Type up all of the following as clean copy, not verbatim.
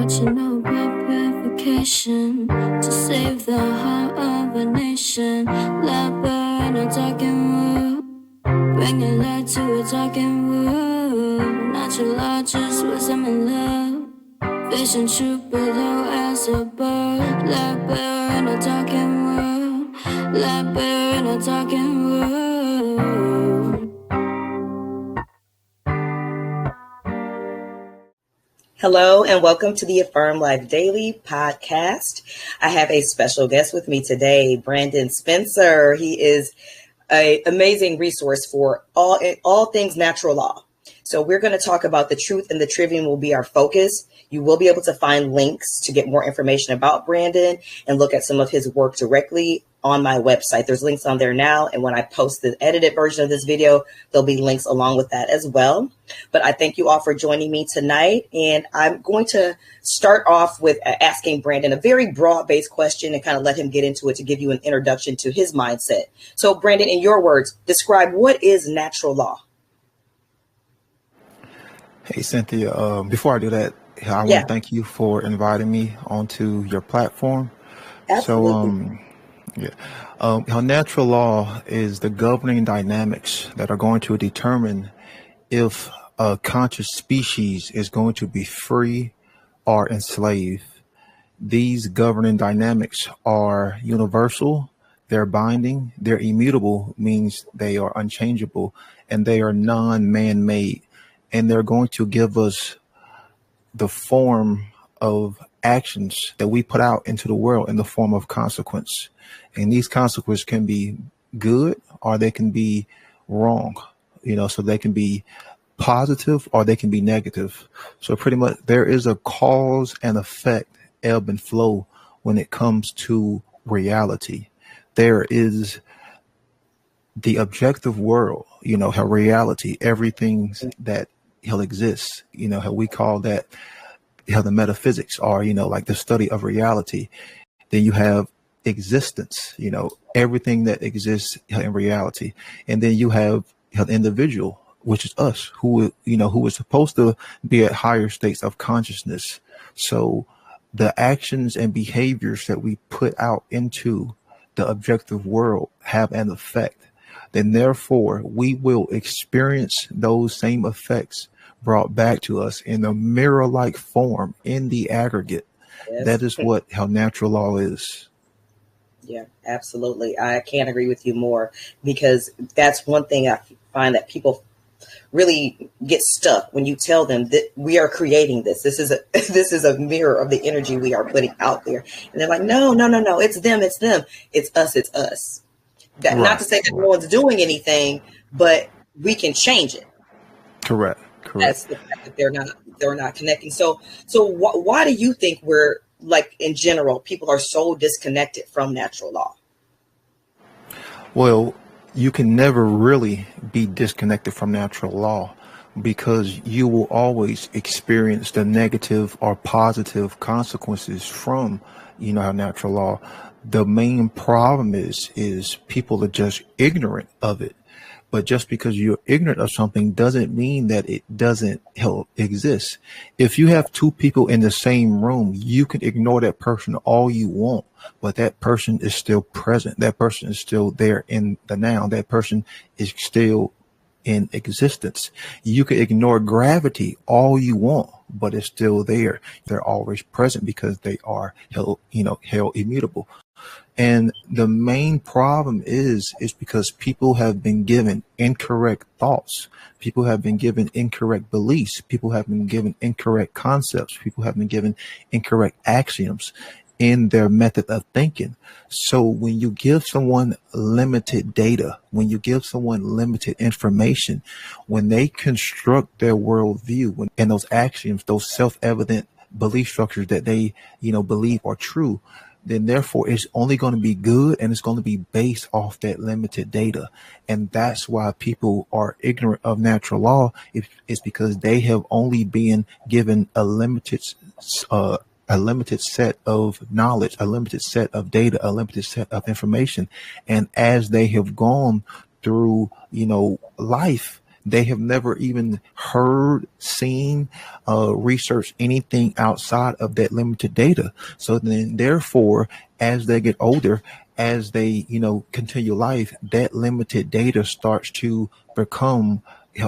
what you know about purification to save the heart of a nation. Let burn a talking wood, bringing light to a talking wood. Natural law, just wisdom and love, vision, truth below as a bird. Let burn a talking wood, let burn a talking wood. Hello and welcome to the Affirm Life Daily podcast. I have a special guest with me today, Brandon Spencer. He is an amazing resource for all things natural law. So we're going to talk about the truth, and the Trivium will be our focus. You will be able to find links to get more information about Brandon and look at some of his work directly on my website. There's links on there now. And when I post the edited version of this video, there'll be links along with that as well. But I thank you all for joining me tonight. And I'm going to start off with asking Brandon a very broad-based question and kind of let him get into it to give you an introduction to his mindset. So Brandon, in your words, describe what is natural law? Hey, Cynthia, before I do that, I want to thank you for inviting me onto your platform. Absolutely. How natural law is the governing dynamics that are going to determine if a conscious species is going to be free or enslaved. These governing dynamics are universal, they're binding, they're immutable, means they are unchangeable, and they are non-man-made. And they're going to give us the form of actions that we put out into the world in the form of consequence. And these consequences can be good or they can be wrong, so they can be positive or they can be negative. So pretty much there is a cause and effect, ebb and flow when it comes to reality. There is the objective world, how reality, everything that exists, how we call that, how the metaphysics are, like the study of reality. Then you have existence, everything that exists in reality. And then you have the individual, which is us, who is supposed to be at higher states of consciousness. So the actions and behaviors that we put out into the objective world have an effect. Then therefore we will experience those same effects brought back to us in a mirror-like form in the aggregate. Yes. That is how natural law is. Yeah, absolutely. I can't agree with you more, because that's one thing I find that people really get stuck when you tell them that we are creating this. This is a mirror of the energy we are putting out there. And they're like, no, it's them. It's us. That, right. Not to say that no one's doing anything, but we can change it. Correct. That's the fact that they're not connecting. So why do you think we're, like, in general, people are so disconnected from natural law? Well, you can never really be disconnected from natural law, because you will always experience the negative or positive consequences from, how natural law. The main problem is people are just ignorant of it. But just because you're ignorant of something doesn't mean that it doesn't exist. If you have two people in the same room, you can ignore that person all you want, but that person is still present. That person is still there in the now. That person is still in existence. You can ignore gravity all you want, but it's still there. They're always present because they are held immutable. And the main problem is because people have been given incorrect thoughts. People have been given incorrect beliefs. People have been given incorrect concepts. People have been given incorrect axioms in their method of thinking. So when you give someone limited data, when you give someone limited information, when they construct their worldview and those axioms, those self-evident belief structures that they, believe are true, then therefore it's only going to be good, and it's going to be based off that limited data. And that's why people are ignorant of natural law. It's because they have only been given a limited set of knowledge, a limited set of data, a limited set of information. And as they have gone through, life, They have never even heard, seen, researched anything outside of that limited data. So then, therefore, as they get older, as they, continue life, that limited data starts to become,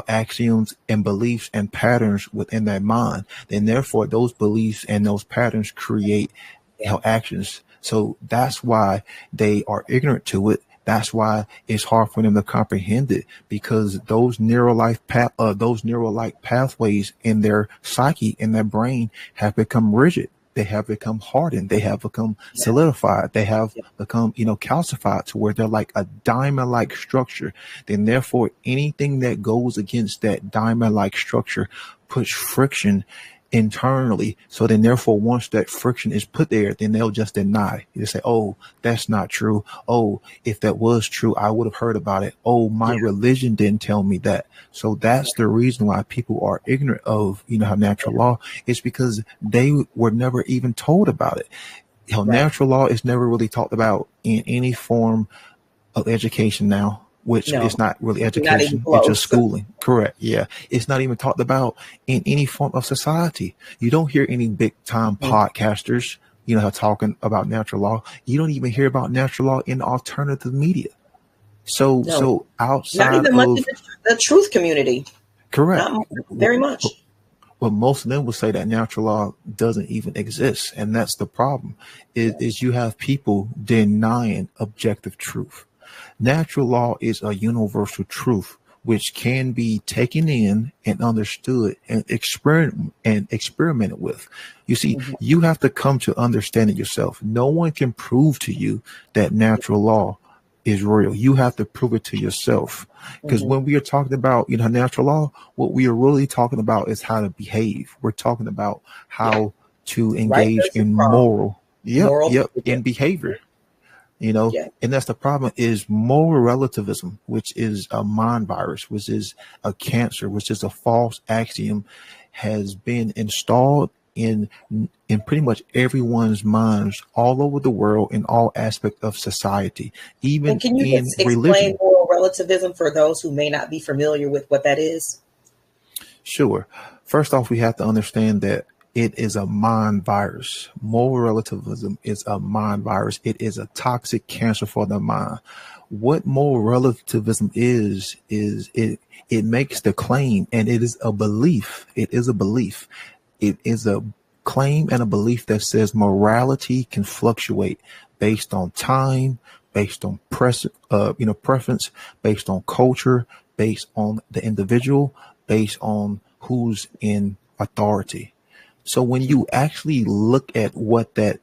axioms and beliefs and patterns within their mind. Then, therefore, those beliefs and those patterns create, Yeah. actions. So that's why they are ignorant to it. That's why it's hard for them to comprehend it, because those neural like pathways in their psyche, in their brain, have become rigid. They have become hardened. They have become Yeah. solidified. They have Yeah. become, calcified to where they're like a diamond-like structure. Then, therefore, anything that goes against that diamond-like structure puts friction internally. So then, therefore, once that friction is put there, then they'll just deny. They say, "Oh, that's not true. Oh, if that was true, I would have heard about it. Oh, my Yeah. religion didn't tell me that." So that's the reason why people are ignorant of, how natural law is, because they were never even told about it. Right. Natural law is never really talked about in any form of education now, which No, is not really not even education. It's just close. schooling. Correct. Yeah. It's not even talked about in any form of society. You don't hear any big time Mhm. podcasters, talking about natural law. You don't even hear about natural law in alternative media. So, No, not outside even much in of, the truth community. correct. Not very much. Well, most of them will say that natural law doesn't even exist. And that's the problem is you have people denying objective truth. Natural law is a universal truth which can be taken in and understood and experimented with. You see, Mhm. you have to come to understand it yourself. No one can prove to you that natural law is real. You have to prove it to yourself. Because Mhm. when we are talking about, natural law, what we are really talking about is how to behave. We're talking about Yeah. how to Right engage versus in wrong. Moral in behavior. behavior, Yeah. and that's the problem is moral relativism, which is a mind virus, which is a cancer, which is a false axiom, has been installed in pretty much everyone's minds all over the world in all aspects of society, And even can you in just explain religion. moral relativism for those who may not be familiar with what that is? Sure. First off, we have to understand that it is a mind virus. Moral relativism is a mind virus. It is a toxic cancer for the mind. What moral relativism is it makes the claim, and it is a belief. It is a belief. It is a claim and a belief that says morality can fluctuate based on time, based on preference, based on culture, based on the individual, based on who's in authority. So when you actually look at what that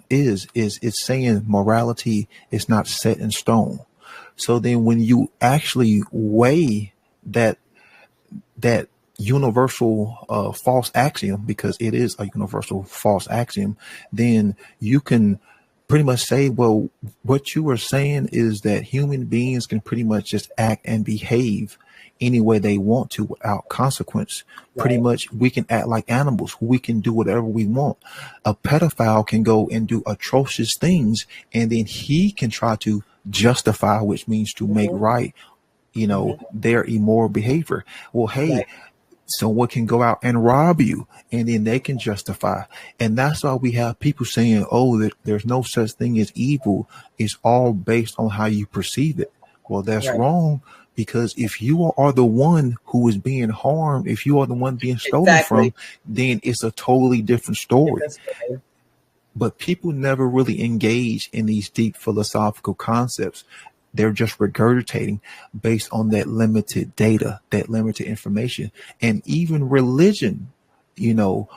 is it's saying morality is not set in stone. So then when you actually weigh that that universal false axiom, because it is a universal false axiom, then you can pretty much say, well, what you are saying is that human beings can pretty much just act and behave any way they want to without consequence. Pretty Right. much we can act like animals. We can do whatever we want. A pedophile can go and do atrocious things, and then he can try to justify, which means to make Mhm. right, Mhm. their immoral behavior. Well, hey, Right. someone can go out and rob you, and then they can justify. And that's why we have people saying, oh, there's no such thing as evil. It's all based on how you perceive it. Well, that's Right. wrong, because if you are the one who is being harmed, if you are the one being stolen Exactly. from, then it's a totally different story. Different story. But people never really engage in these deep philosophical concepts. They're just regurgitating based on that limited data, that limited information. And even religion, you know,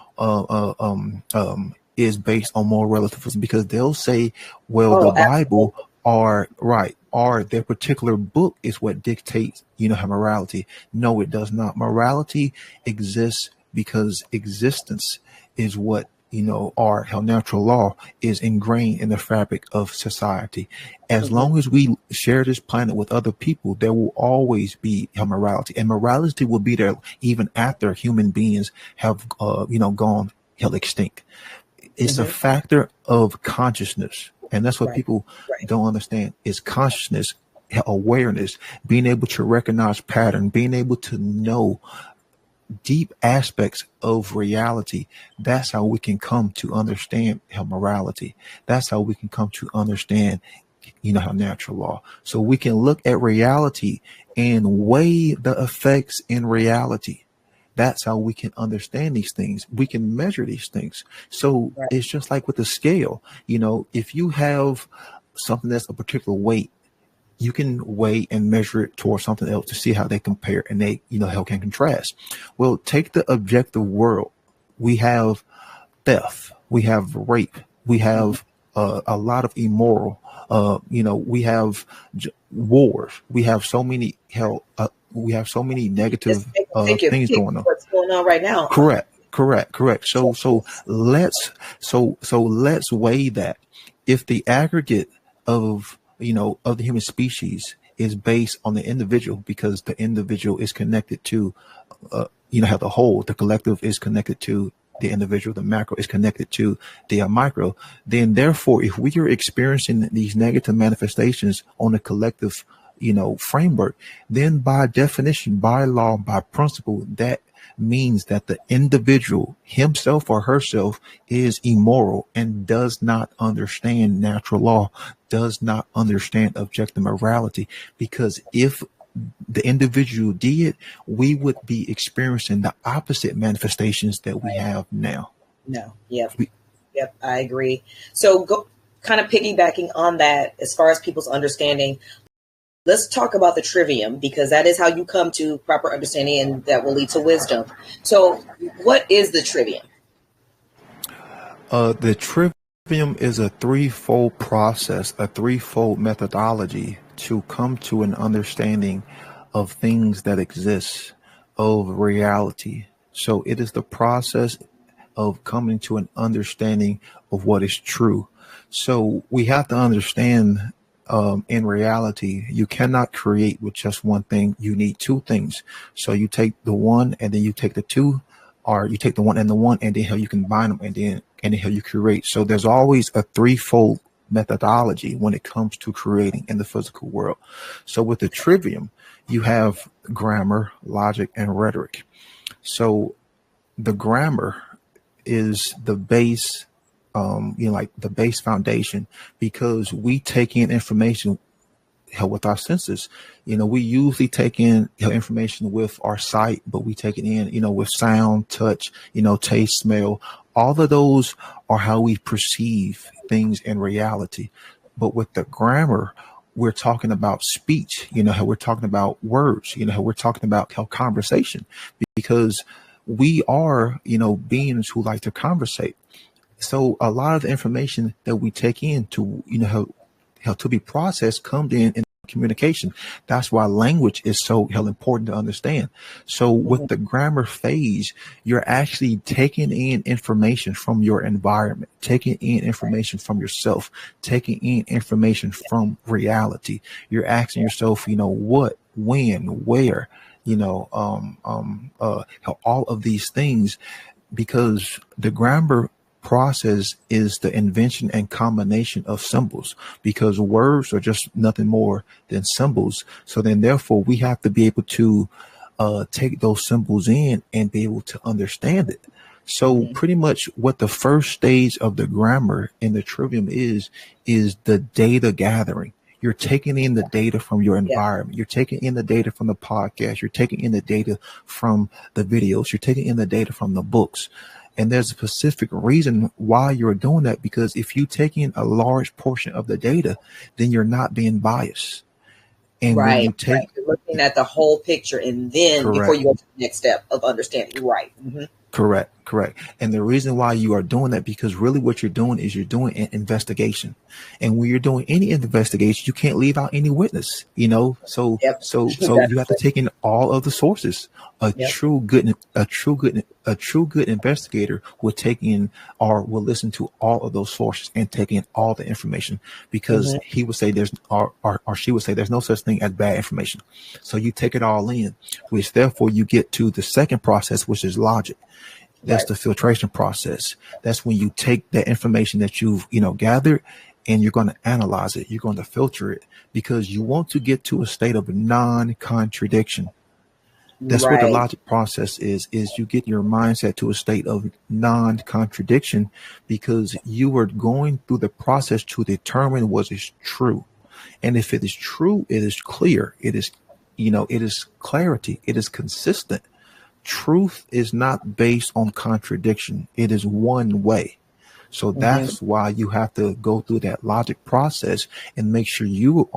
is based on moral relativism, because they'll say, well, the Oh, Bible absolutely. are right, or their particular book is what dictates, how morality. No, it does not. Morality exists because existence is what, or how natural law is ingrained in the fabric of society. As Mhm. long as we share this planet with other people, there will always be a morality, and morality will be there even after human beings have, gone hell extinct. It's a Mhm. factor of consciousness, and that's what Right. people Right. don't understand is consciousness. awareness, being able to recognize pattern, being able to know deep aspects of reality. That's how we can come to understand how morality. That's how we can come to understand, how natural law. So we can look at reality and weigh the effects in reality. That's how we can understand these things. We can measure these things. So Right. it's just like with the scale. If you have something that's a particular weight, you can weigh and measure it towards something else to see how they compare and they, how can contrast. Well, take the objective world. We have theft, we have rape, we have a lot of immoral, we have wars, we have so many we have so many Just negative take your things pick going on. what's going on right now. Correct. So let's weigh that. If the aggregate of the human species is based on the individual, because the individual is connected to how the whole, the collective is connected to the individual, the macro is connected to the micro, then therefore, if we are experiencing these negative manifestations on a collective, framework, then by definition, by law, by principle, that means that the individual himself or herself is immoral and does not understand natural law, does not understand objective morality. Because if the individual did, we would be experiencing the opposite manifestations that we have now. No. Yep. I agree. So kind of piggybacking on that, as far as people's understanding, let's talk about the trivium, because that is how you come to proper understanding and that will lead to wisdom. So what is the trivium? The trivium is a threefold process, a threefold methodology to come to an understanding of things that exist, of reality. So it is the process of coming to an understanding of what is true. So we have to understand, in reality, you cannot create with just one thing. You need two things. So you take the one and then you take the two, or you take the one and the one, and then how you combine them, and then how you create. So there's always a threefold methodology when it comes to creating in the physical world. So with the trivium, you have grammar, logic, and rhetoric. So the grammar is the base, like the base foundation, because we take in information with our senses. We usually take in information with our sight, but we take it in, with sound, touch, taste, smell. All of those are how we perceive things in reality. But with the grammar, we're talking about speech, how we're talking about words, how we're talking about how conversation, because we are, beings who like to conversate. So a lot of the information that we take in to, how to be processed comes in communication. That's why language is so important to understand. So with the grammar phase, you're actually taking in information from your environment, taking in information from yourself, taking in information from reality. You're asking yourself, what, when, where, how all of these things, because the grammar process is the invention and combination of symbols, because words are just nothing more than symbols. So then therefore we have to be able to take those symbols in and be able to understand it. So pretty much what the first stage of the grammar in the trivium is the data gathering. You're taking in the data from your environment. You're taking in the data from the podcast. You're taking in the data from the videos. You're taking in the data from the books. And there's a specific reason why you're doing that, because if you take in a large portion of the data, then you're not being biased. And when you take, you're looking at the whole picture, and then before you go to the next step of understanding, right? Correct. And the reason why you are doing that, because really what you're doing is you're doing an investigation. And when you're doing any investigation, you can't leave out any witness, so you have to take in all of the sources. A true good investigator will take in, or will listen to all of those sources and take in all the information, because he would say or she would say there's no such thing as bad information. So you take it all in, which therefore you get to the second process, which is logic. That's the filtration process. That's when you take that information that you've, gathered, and you're going to analyze it. You're going to filter it because you want to get to a state of non-contradiction. That's what the Right. logic process is you get your mindset to a state of non-contradiction because you are going through the process to determine what is true. And if it is true, it is clear. It is, it is clarity. It is consistent. Truth is not based on contradiction. It is one way. So Mm-hmm. that's why you have to go through that logic process and make sure you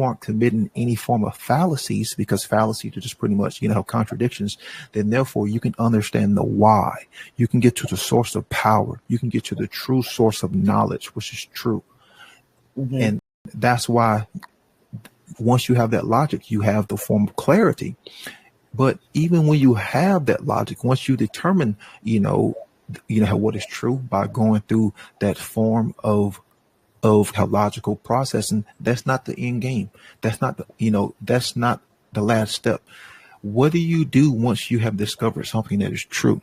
aren't committing any form of fallacies, because fallacies are just pretty much, contradictions. Then therefore you can understand the why. You can get to the source of power. You can get to the true source of knowledge, which is true. Mm-hmm. And that's why once you have that logic, you have the form of clarity. But even when you have that logic, once you determine, what is true by going through that form of how logical processing, that's not the end game. That's not that's not the last step. What do you do once you have discovered something that is true?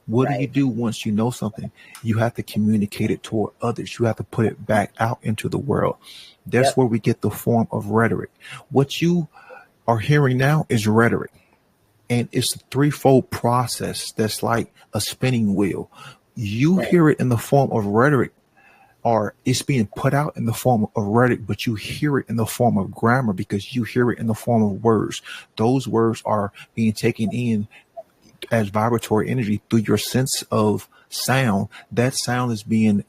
What do you Right. do once you know something? You have to communicate it toward others. You have to put it back out into the world. That's Yep. where we get the form of rhetoric. What you are hearing now is rhetoric. And it's a threefold process that's like a spinning wheel. You Right. hear it in the form of rhetoric, or it's being put out in the form of rhetoric, but you hear it in the form of grammar because you hear it in the form of words. Those words are being taken in as vibratory energy through your sense of sound. That sound is being,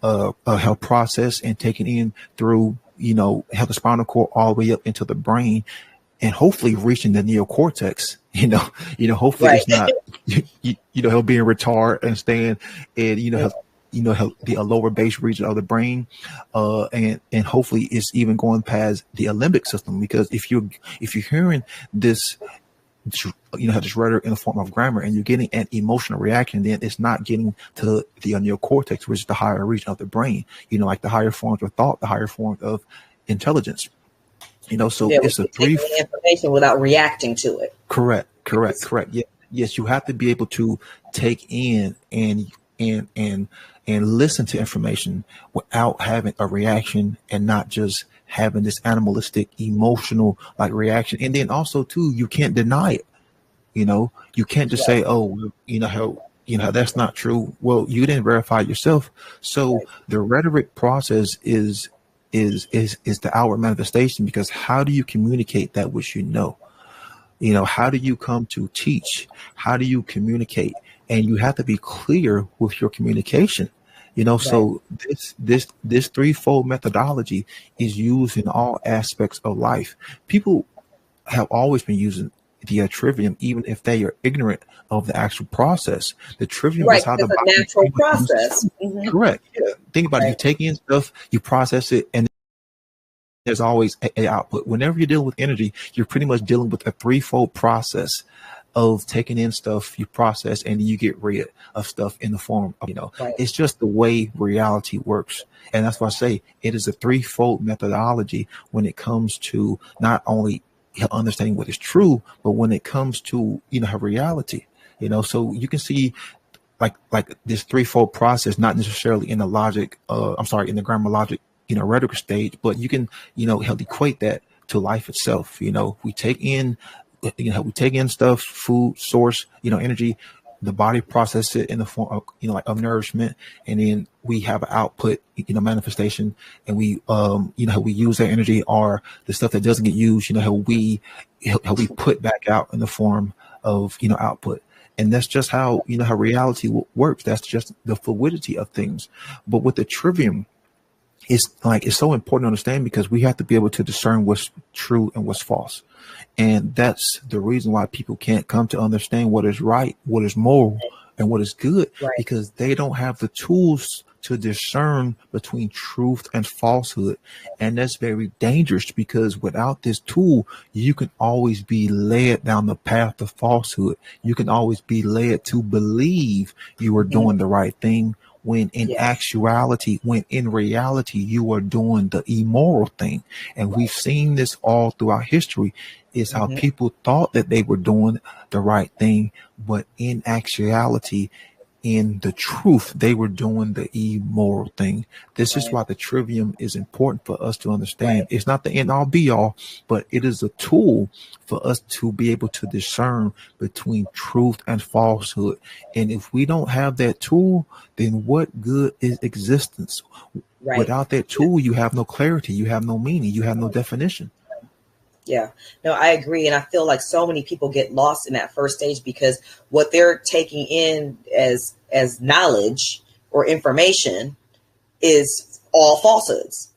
how processed and taken in through, how the spinal cord all the way up into the brain, and hopefully reaching the neocortex. Hopefully Right. it's not, he'll be in retard and staying, and Mm. how the lower base region of the brain, and hopefully it's even going past the limbic system. Because if you're hearing this, have this rhetoric in the form of grammar, and you're getting an emotional reaction, then it's not getting to the neocortex, which is the higher region of the brain. Like the higher forms of thought, the higher forms of intelligence. So Yeah, we it's a can take the information without reacting to it. correct. Yeah, yes, you have to be able to take in and listen to information without having a reaction, and not just having this animalistic emotional like reaction. And then also too, you can't deny it. You can't just Right. say, oh, that's not true. Well, you didn't verify yourself. So Right. the rhetoric process is the outward manifestation, because how do you communicate that which you know? How do you come to teach? How do you communicate? And you have to be clear with your communication. Right. So this threefold methodology is used in all aspects of life. People have always been using the trivium, even if they are ignorant of the actual process. The trivium Right. is how It's the a body natural uses process. food. Mm-hmm. Correct. Yeah. Think about it. You Right. take in stuff, you process it, and there's always a output. Whenever you're dealing with energy, you're pretty much dealing with a threefold process of taking in stuff, you process, and you get rid of stuff in the form of, Right. it's just the way reality works. And that's why I say it is a threefold methodology when it comes to not only understanding what is true, but when it comes to, her reality. So you can see like this threefold process, not necessarily in the logic, in the grammar logic, rhetoric stage, but you can, help equate that to life itself. We take in stuff, food, source, energy. The body process it in the form of, like of nourishment, and then we have an output, manifestation, and we, how we use that energy, or the stuff that doesn't get used, how we put back out in the form of, output. And that's just how, how reality works. That's just the fluidity of things. But with the trivium, it's so important to understand, because we have to be able to discern what's true and what's false. And that's the reason why people can't come to understand what is right, what is moral, and what is good, Right. because they don't have the tools to discern between truth and falsehood. And that's very dangerous, because without this tool, you can always be led down the path of falsehood. You can always be led to believe you are Mm-hmm. doing the right thing, when Yes. in reality, you are doing the immoral thing. And we've seen this all throughout history, is how Mm-hmm. people thought that they were doing the right thing, but in actuality, in the truth, they were doing the immoral thing. This is Right. why the trivium is important for us to Right. understand. It's not the end all be all, but it is a tool for us to be able to discern between truth and falsehood. And if we don't have that tool, then what good is existence? Right. Without that tool, you have no clarity, you have no meaning, you have no definition. Yeah, no, I agree. And I feel like so many people get lost in that first stage because what they're taking in as knowledge or information is all falsehoods.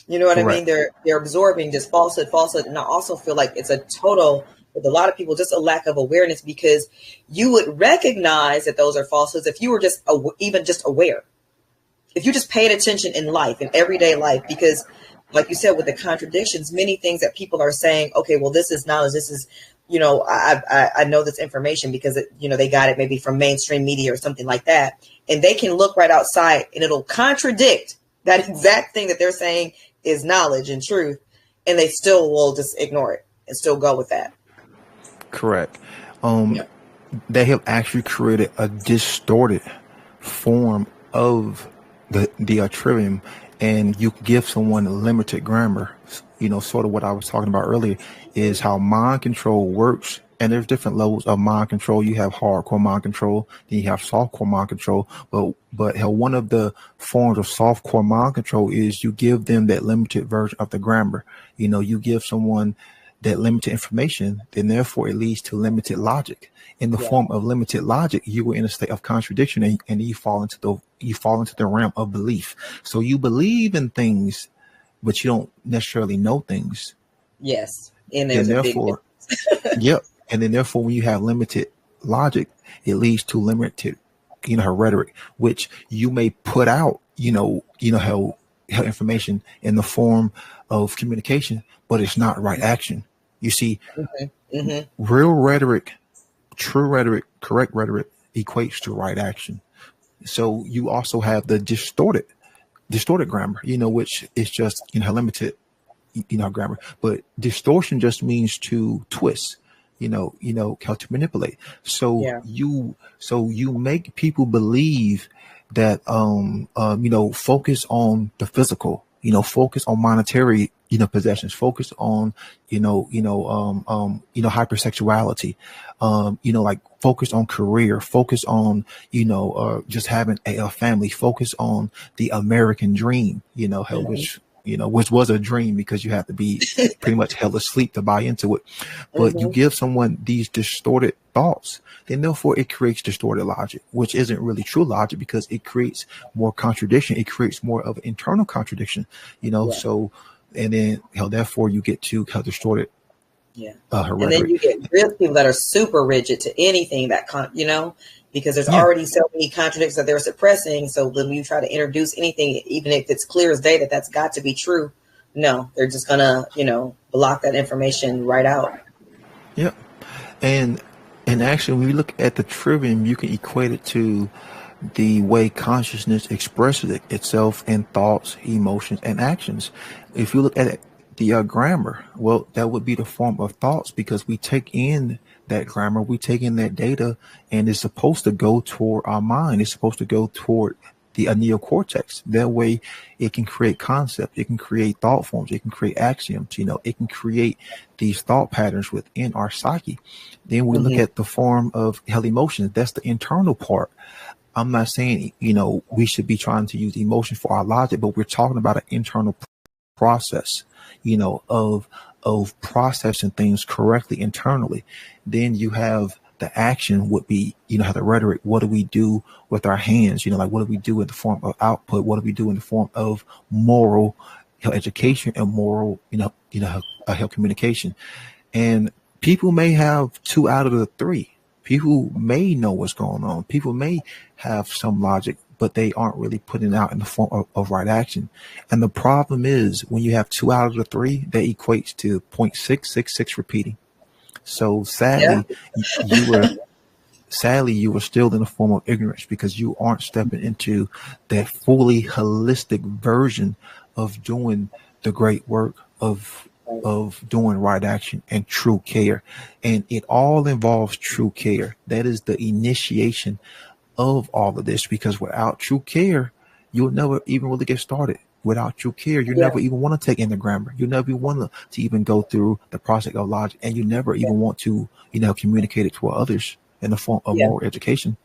You know what I mean? Correct. They're absorbing just falsehood. And I also feel like it's a total, with a lot of people, just a lack of awareness, because you would recognize that those are falsehoods if you were just even just aware, if you just paid attention in life, in everyday life. Because like you said, with the contradictions, many things that people are saying, okay, well, this is knowledge, this is, I know this information because they got it maybe from mainstream media or something like that, and they can look right outside and it'll contradict that exact thing that they're saying is knowledge and truth, and they still will just ignore it and still go with that. Correct. Yeah. They have actually created a distorted form of the trivium, and you give someone limited grammar. Sort of what I was talking about earlier is how mind control works. And there's different levels of mind control. You have hardcore mind control, then you have softcore mind control. But how one of the forms of softcore mind control is you give them that limited version of the grammar. You give someone that limited information, then therefore it leads to limited logic. In the Yeah. form of limited logic, you were in a state of contradiction, and you fall into the realm of belief. So you believe in things, but you don't necessarily know things. Yes. And Then there's a big therefore, difference. yep. And then therefore, when you have limited logic, it leads to limited, her rhetoric, which you may put out, how information in the form of communication, but it's not right action. You see, Hmm. real rhetoric, true rhetoric, correct rhetoric equates to right action. So you also have the distorted grammar, which is just, limited, grammar. But distortion just means to twist, how to manipulate. So Yeah. you make people believe that, focus on the physical, focus on monetary, possessions, focus on, hypersexuality, like focus on career, focus on, just having a family, focus on the American dream, Hmm. which was a dream because you have to be pretty much held asleep to buy into it. But you Hmm. give someone these distorted thoughts, then therefore it creates distorted logic, which isn't really true logic because it creates more contradiction. It creates more of an internal contradiction, Yeah. so, and then therefore you get to how distorted Yeah. her And then rhetoric. you get real people that are super rigid to anything that because there's Yeah. already so many contradictions that they're suppressing. So when you try to introduce anything, even if it's clear as day that that's got to be true, no, they're just gonna, block that information right out. Yeah. And actually, when you look at the trivium, you can equate it to the way consciousness expresses itself in thoughts, emotions, and actions. If you look at it, the grammar, well, that would be the form of thoughts because we take in that grammar, we take in that data, and it's supposed to go toward our mind. It's supposed to go toward the neocortex. That way, it can create concepts, it can create thought forms, it can create axioms. It can create these thought patterns within our psyche. Then we look Hmm. at the form of hell emotions. That's the internal part. I'm not saying, we should be trying to use emotion for our logic, but we're talking about an internal process, of processing things correctly internally. Then you have the action would be, how the rhetoric, what do we do with our hands? Like what do we do in the form of output? What do we do in the form of moral education and moral, health communication? And people may have two out of the three. People may know what's going on. People may have some logic, but they aren't really putting it out in the form of right action. And the problem is when you have two out of the three, that equates to 0.666 repeating. So Yeah. you were still in a form of ignorance because you aren't stepping into that fully holistic version of doing the great work of doing right action and true care. And it all involves true care. That is the initiation of all of this, because without true care, you'll never even really get started. Without true care, you Yeah. never even want to take in the grammar. You never want to even go through the process of logic, and you never Yeah. even want to, communicate it to others in the form of Yeah. moral education.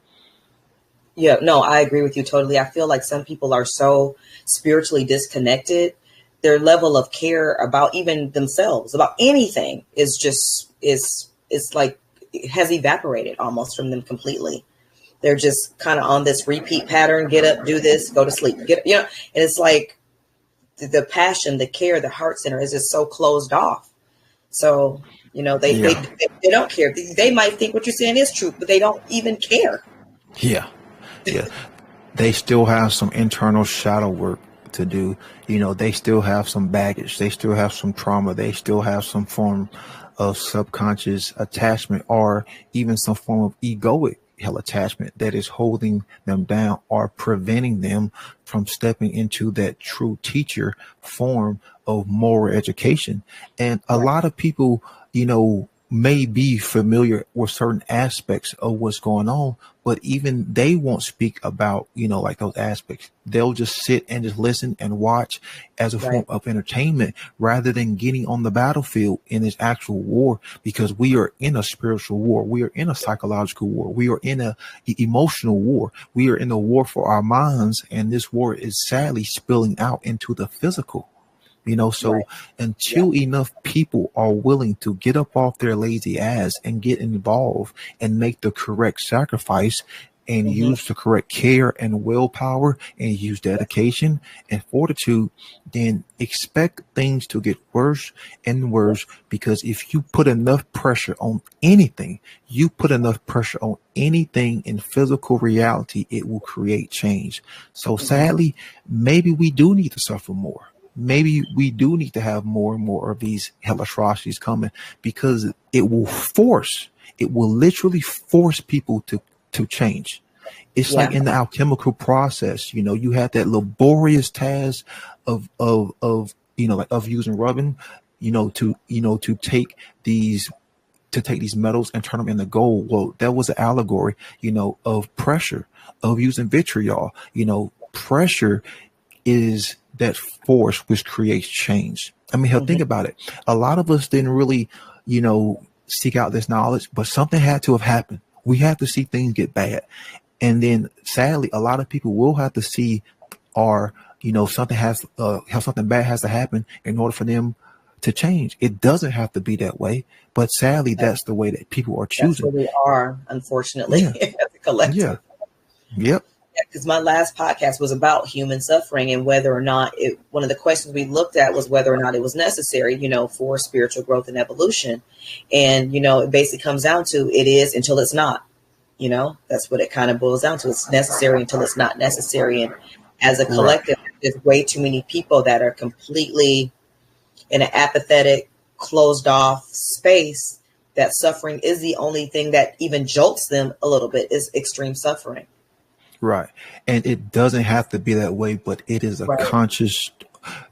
Yeah, no, I agree with you totally. I feel like some people are so spiritually disconnected. Their level of care about even themselves, about anything, is just is like it has evaporated almost from them completely. They're just kind of on this repeat pattern: get up, do this, go to sleep, and it's like the passion, the care, the heart center is just so closed off. So Yeah, they don't care. They might think what you're saying is true, but they don't even care. yeah, yeah. They still have some internal shadow work to do. They still have some baggage. They still have some trauma. They still have some form of subconscious attachment, or even some form of egoic hell attachment that is holding them down or preventing them from stepping into that true teacher form of moral education. And a Right. lot of people, may be familiar with certain aspects of what's going on, but even they won't speak about, like those aspects. They'll just sit and just listen and watch as a form Right. of entertainment rather than getting on the battlefield in this actual war, because we are in a spiritual war. We are in a psychological war. We are in a emotional war. We are in a war for our minds. And this war is sadly spilling out into the physical. So Right. Yeah. until enough people are willing to get up off their lazy ass and get involved and make the correct sacrifice and Hmm. use the correct care and willpower and use dedication and fortitude, then expect things to get worse and worse. Because if you put enough pressure on anything, you put enough pressure on anything in physical reality, it will create change. So Hmm. sadly, maybe we do need to suffer more. Maybe we do need to have more and more of these hell atrocities coming, because it will literally force people to change. It's like Yeah. in the alchemical process, you have that laborious task of like of using rubbing, to take these metals and turn them into gold. Well, that was an allegory, of pressure, of using vitriol. Pressure is that force which creates change. I mean, hell, Hmm. think about it. A lot of us didn't really, seek out this knowledge, but something had to have happened. We had to see things get bad. And then sadly, a lot of people will have to see, or, how something bad has to happen in order for them to change. It doesn't have to be that way, but sadly, that's the way that people are That's choosing. where we are, unfortunately, Yeah. as a Yeah. collective. Yep. Because my last podcast was about human suffering and whether or not one of the questions we looked at was whether or not it was necessary, for spiritual growth and evolution. And, it basically comes down to it is until it's not, that's what it kind of boils down to. It's necessary until it's not necessary. And as a Right. collective, there's way too many people that are completely in an apathetic, closed off space that suffering is the only thing that even jolts them a little bit is extreme suffering. Right. And it doesn't have to be that way, but it is a Right. conscious,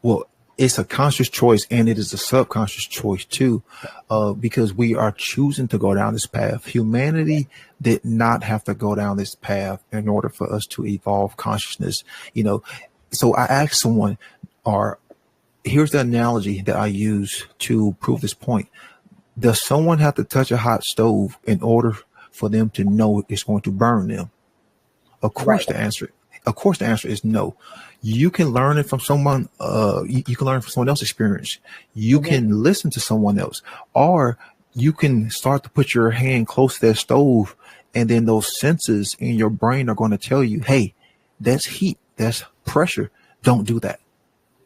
well, it's a conscious choice, and it is a subconscious choice too, because we are choosing to go down this path. Humanity did not have to go down this path in order for us to evolve consciousness. So I asked someone, or here's the analogy that I use to prove this point. Does someone have to touch a hot stove in order for them to know it's going to burn them? Of course, Right. the answer is no. You can learn it from someone. You can learn from someone else's experience. You Hmm. can listen to someone else, or you can start to put your hand close to that stove, and then those senses in your brain are going to tell you, "Hey, that's heat. That's pressure. Don't do that."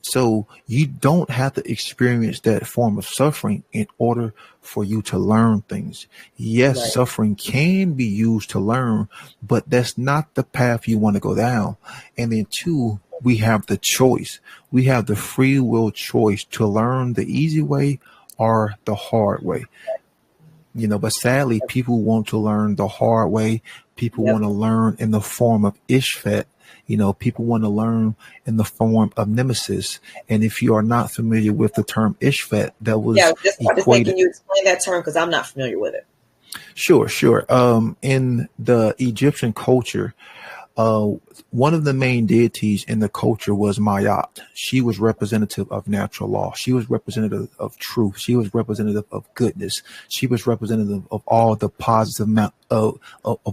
So you don't have to experience that form of suffering in order for you to learn things. Yes, Right. suffering can be used to learn, but that's not the path you want to go down. And then two, we have the choice. We have the free will choice to learn the easy way or the hard way. But sadly, people want to learn the hard way. People Yep. want to learn in the form of ishfet. People want to learn in the form of nemesis. And if you are not familiar with the term ishfet, that Yeah, I was was just about to say, equated. can you explain that term? Because I'm not familiar with it. Sure, sure. In the Egyptian culture, uh, one of the main deities in the culture was Mayat. She was representative of natural law. She was representative of truth. She was representative of goodness. She was representative of all the of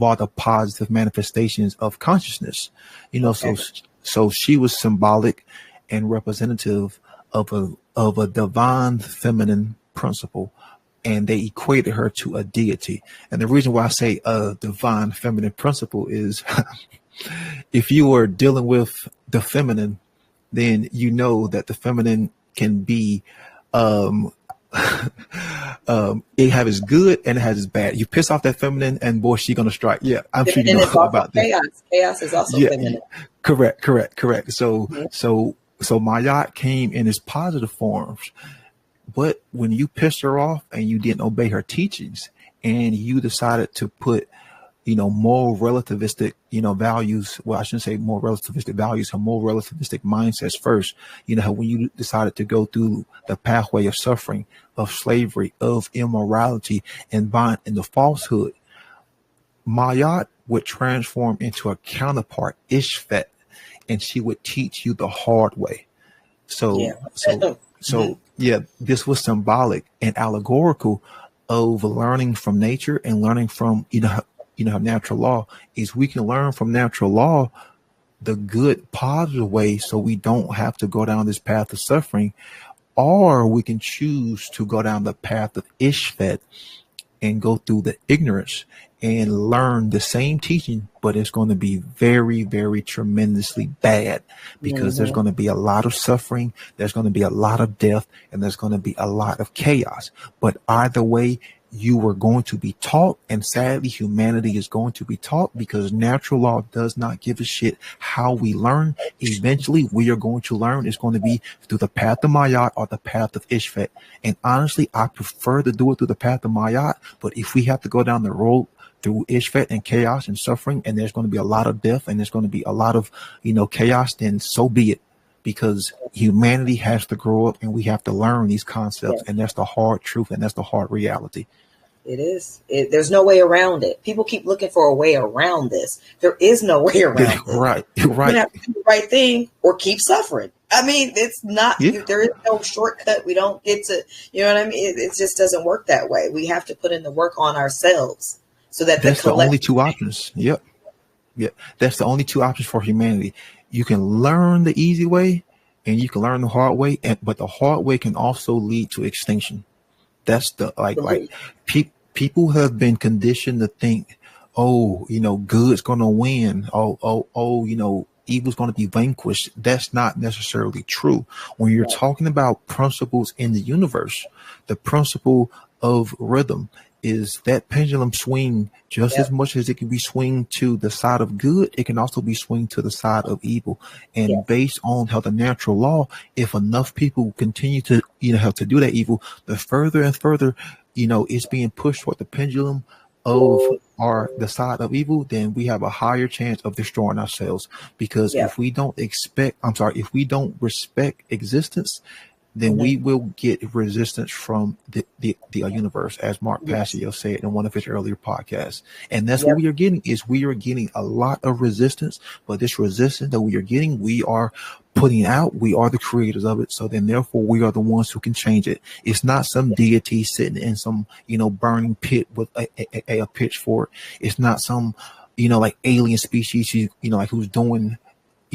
all the positive manifestations of consciousness. You know, Okay. so she was symbolic and representative of a divine feminine principle, and they equated her to a deity. And the reason why I say a divine feminine principle is if you are dealing with the feminine, then you know that the feminine can be um it have its good and it has its bad. You piss off that feminine and boy, she gonna strike. Yeah, I'm sure you Feminine know is also about this. chaos. Chaos is also Yeah, feminine. correct. Mhm. So Mayat came in its positive forms, but when you pissed her off and you didn't obey her teachings and you decided to put, more relativistic, values. Well, I shouldn't say more relativistic values, or more relativistic mindsets first. How when you decided to go through the pathway of suffering, of slavery, of immorality, and buying into falsehood, Mayat would transform into a counterpart, Ishvet, and she would teach you the hard way. Yeah. So, so, Mhm. yeah, this was symbolic and allegorical of learning from nature and learning from, how natural law is. We can learn from natural law the good, positive way, so we don't have to go down this path of suffering, or we can choose to go down the path of Ishvet and go through the ignorance and learn the same teaching, but it's going to be very, very tremendously bad because there's Mhm. going to be a lot of suffering, there's going to be a lot of death, and there's going to be a lot of chaos. But either way, you were going to be taught, and sadly, humanity is going to be taught because natural law does not give a shit how we learn. Eventually, we are going to learn. It's going to be through the path of Mayat or the path of Ishvet. And honestly, I prefer to do it through the path of Mayat. But if we have to go down the road through Ishvet and chaos and suffering, and there's going to be a lot of death and there's going to be a lot of, chaos, then so be it. Because humanity has to grow up and we have to learn these concepts. Yes, And that's the hard truth and that's the hard reality. it is. There's no way around it. People keep looking for a way around this. There is no way around this. Right, You're gonna right. have to do the right thing or keep suffering. I mean, it's not. Yeah. There is no shortcut. We don't get to. You know what I mean? It just doesn't work that way. We have to put in the work on ourselves so that the That's the only collective. two options. Yep. Yep. That's the only two options for humanity. You can learn the easy way and you can learn the hard way, but the hard way can also lead to extinction. That's the like people have been conditioned to think, oh, good's gonna win. Oh, evil's gonna be vanquished. That's not necessarily true. When you're talking about principles in the universe, the principle of rhythm is that pendulum swing just as Yep. much as it can be swing to the side of good, it can also be swing to the side of evil. And Yes. based on how the natural law, if enough people continue to, have to do that evil, the further and further, it's being pushed toward the pendulum of the side of evil, then we have a higher chance of destroying ourselves. Because Yep. if we don't respect existence, then Hmm. we will get resistance from the universe, as Mark Yes. Passio said in one of his earlier podcasts. And that's what Yep. we are getting a lot of resistance, but this resistance that we are getting, we are putting out, we are the creators of it. So then therefore we are the ones who can change it. It's not some deity sitting in some, burning pit with a pitchfork. It's not some, like alien species, like who's doing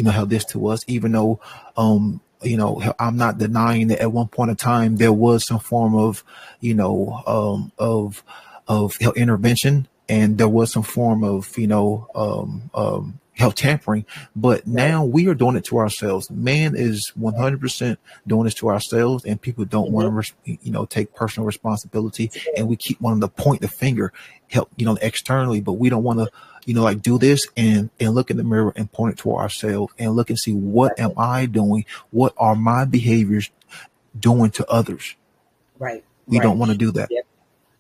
how this to us, even though I'm not denying that at one point in time there was some form of health intervention, and there was some form of health tampering, but Right. now we are doing it to ourselves. Man is 100% doing this to ourselves, and people don't Hmm. want to take personal responsibility, and we keep wanting to point the finger help externally, but we don't want to like do this and look in the mirror and point it to ourselves and look and see, what am I doing? What are my behaviors doing to others? Right. We Right. don't want to do that. Yep.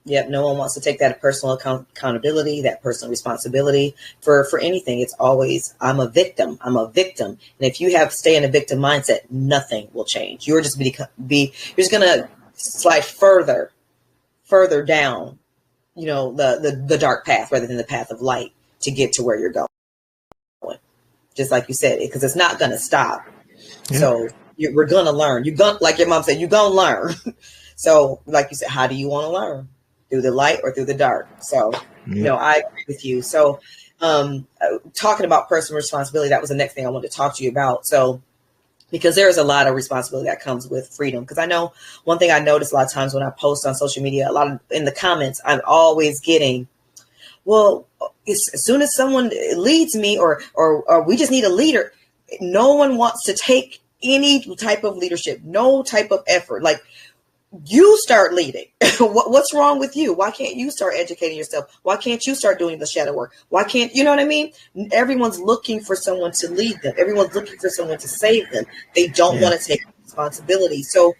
Yep. No one wants to take that personal accountability, that personal responsibility for anything. It's always, I'm a victim. I'm a victim. And if you stay in a victim mindset, nothing will change. You're just you're just gonna slide further down the dark path rather than the path of light to get to where you're going. Just like you said, because it's not going to stop. Yeah. So we're going to learn. You're going, like your mom said, you're going to learn. So like you said, how do you want to learn? Through the light or through the dark? So, I agree with you. So talking about personal responsibility, that was the next thing I wanted to talk to you about. So, because there is a lot of responsibility that comes with freedom. Because I know one thing I notice a lot of times when I post on social media, a lot of in the comments, I'm always getting, well, as soon as someone leads me or we just need a leader, no one wants to take any type of leadership, no type of effort. Like, you start leading. What's wrong with you? Why can't you start educating yourself? Why can't you start doing the shadow work? Why can't, you know what I mean? Everyone's looking for someone to lead them. Everyone's looking for someone to save them. They don't want to take responsibility. So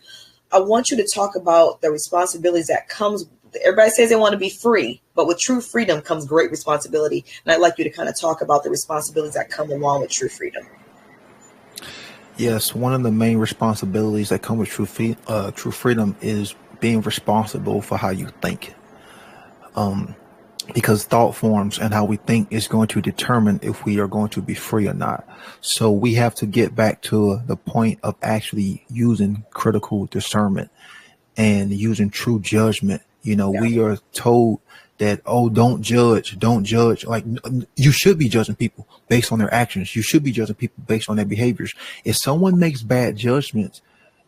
I want you to talk about the responsibilities that comes. Everybody says they want to be free, but with true freedom comes great responsibility. And I'd like you to kind of talk about the responsibilities that come along with true freedom. Yes, one of the main responsibilities that come with true freedom is being responsible for how you think. Because thought forms and how we think is going to determine if we are going to be free or not. So we have to get back to the point of actually using critical discernment and using true judgment. We are told that, don't judge. Like, you should be judging people based on their actions. You should be judging people based on their behaviors. If someone makes bad judgments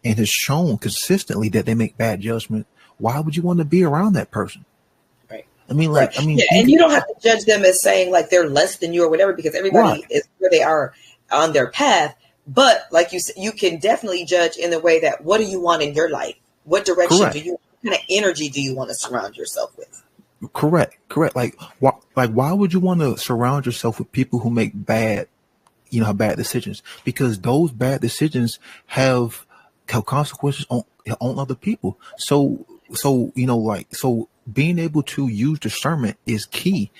and has shown consistently that they make bad judgment, why would you want to be around that person? Right. I mean, and you don't have to judge them as saying like they're less than you or whatever, because everybody is where they are on their path. But like you said, you can definitely judge in the way that, what do you want in your life? What direction what kind of energy do you want to surround yourself with? Correct. Like why would you want to surround yourself with people who make bad decisions? Because those bad decisions have consequences on other people. So being able to use discernment is key,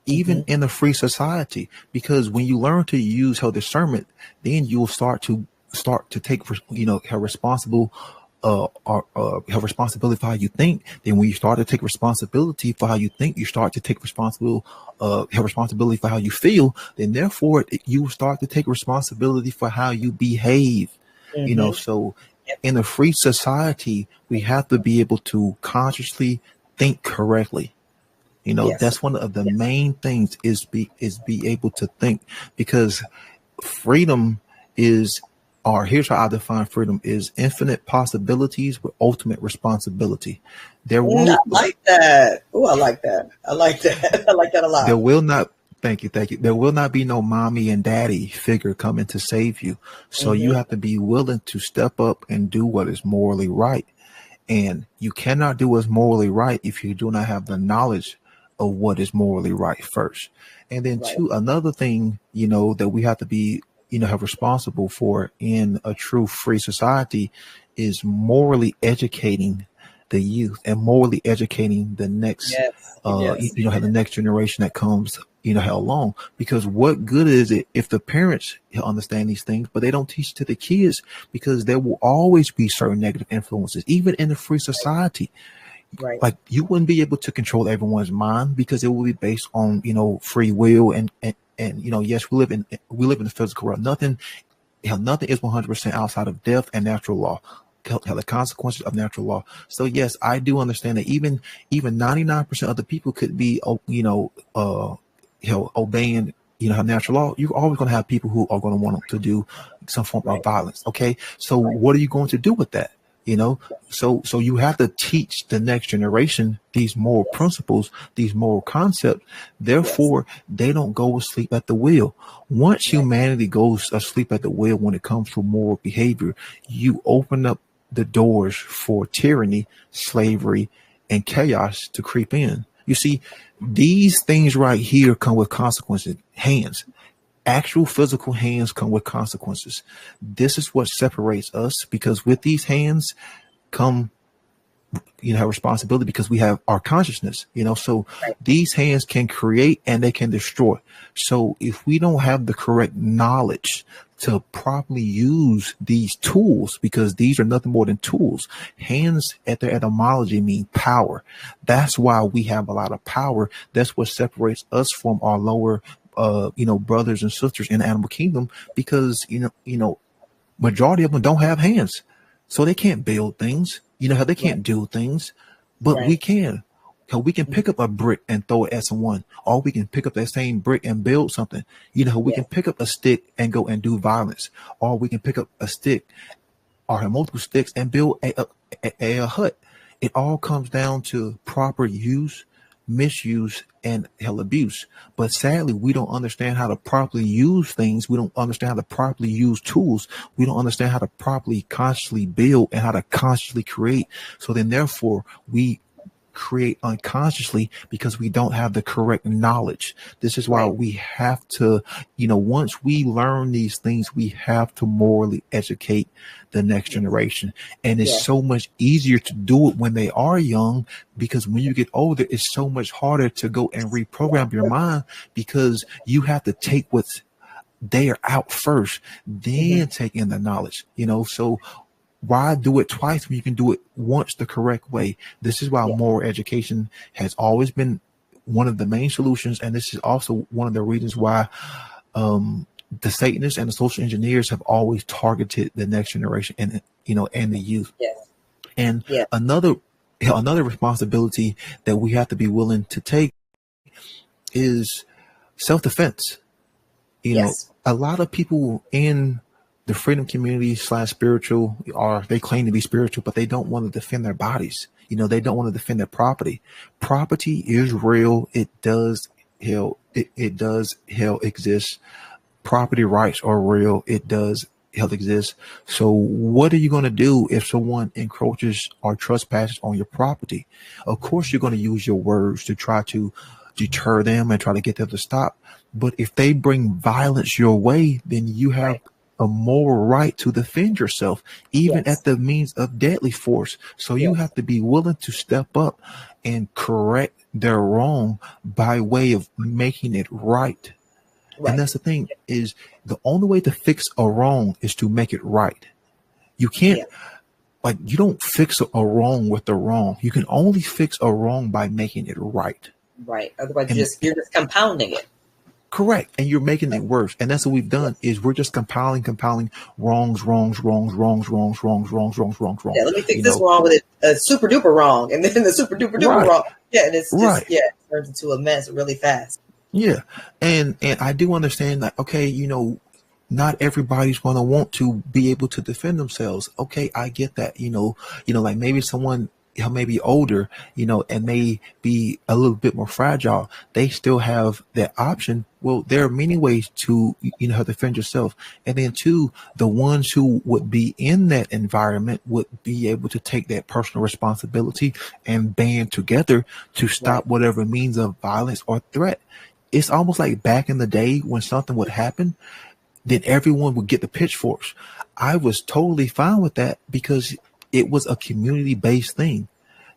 even in a free society, because when you learn to use her discernment, then you'll start to take her responsible have responsibility for how you think. Then when you start to take responsibility for how you think, you start to take have responsibility for how you feel. Then therefore you start to take responsibility for how you behave. So in a free society, we have to be able to consciously think correctly. That's one of the main things is be able to think, because freedom is, or here's how I define freedom, is infinite possibilities with ultimate responsibility. I like that. Oh, I like that. I like that. I like that a lot. There will not, thank you. There will not be no mommy and daddy figure coming to save you. So you have to be willing to step up and do what is morally right. And you cannot do what's morally right if you do not have the knowledge of what is morally right first. And then another thing, that we have to be, have responsible for in a true free society is morally educating the youth and morally educating the next, the next generation that comes, along. Because what good is it if the parents understand these things, but they don't teach to the kids? Because there will always be certain negative influences, even in a free society. Right. Like, you wouldn't be able to control everyone's mind, because it will be based on, free will and yes, we live in the physical world. Nothing is 100% outside of death and natural law, the consequences of natural law. So yes, I do understand that even 99% of the people could be, obeying, natural law. You're always going to have people who are going to want to do some form of violence. Okay. So what are you going to do with that? So you have to teach the next generation these moral principles, these moral concepts. Therefore, they don't go asleep at the wheel. Once humanity goes asleep at the wheel when it comes to moral behavior, you open up the doors for tyranny, slavery, and chaos to creep in. You see, these things right here come with consequences. Hands. Actual physical hands come with consequences. This is what separates us, because with these hands come have responsibility because we have our consciousness, so Right. these hands can create and they can destroy. So if we don't have the correct knowledge to properly use these tools, because these are nothing more than tools, hands at their etymology mean power. That's why we have a lot of power. That's what separates us from our lower brothers and sisters in the animal kingdom, because majority of them don't have hands, so they can't build things. How they Right. can't do things, but we Right. can. How we can pick up a brick and throw it at someone, or we can pick up that same brick and build something. We Yeah. can pick up a stick and go and do violence, or we can pick up a stick or have multiple sticks and build a hut. It all comes down to proper use, misuse, and hell abuse. But sadly, we don't understand how to properly use things. We don't understand how to properly use tools. We don't understand how to properly consciously build and how to consciously create. So then therefore we create unconsciously because we don't have the correct knowledge. This is why Right. we have to, once we learn these things, we have to morally educate the next generation. And it's Yeah. so much easier to do it when they are young, because when you get older, it's so much harder to go and reprogram your mind, because you have to take what's there out first, then take in the knowledge, so why do it twice when you can do it once the correct way? This is why Yeah. moral education has always been one of the main solutions. And this is also one of the reasons why the Satanists and the social engineers have always targeted the next generation and the youth. Yes. And Yeah. another responsibility that we have to be willing to take is self-defense. Yes. A lot of people in the freedom community / spiritual, or they claim to be spiritual, but they don't want to defend their bodies. They don't want to defend their property. Property is real. It does hell exist. Property rights are real. It does hell exist. So what are you going to do if someone encroaches or trespasses on your property? Of course, you're going to use your words to try to deter them and try to get them to stop. But if they bring violence your way, then you have Right. a moral right to defend yourself, even Yes. at the means of deadly force. So you Yes. have to be willing to step up and correct their wrong by way of making it right. And Right. that's the thing, is the only way to fix a wrong is to make it right. You can't, Yeah. you don't fix a wrong with the wrong. You can only fix a wrong by making it right. Right. Otherwise, And you're just compounding it. correct. And you're making it worse. And that's what we've done, Yes. is we're just compiling wrongs. Yeah. Let me fix this wrong with a super duper wrong, and then the super duper duper Right. wrong. Yeah, and it's just Right. it turns into a mess really fast. Yeah. And I do understand that, okay, not everybody's going to want to be able to defend themselves. Okay, I get that. Like maybe someone may be older, and may be a little bit more fragile. They still have that option. Well, there are many ways to, defend yourself. And then two, the ones who would be in that environment would be able to take that personal responsibility and band together to stop Right. whatever means of violence or threat. It's almost like back in the day when something would happen, then everyone would get the pitchforks. I was totally fine with that because it was a community-based thing.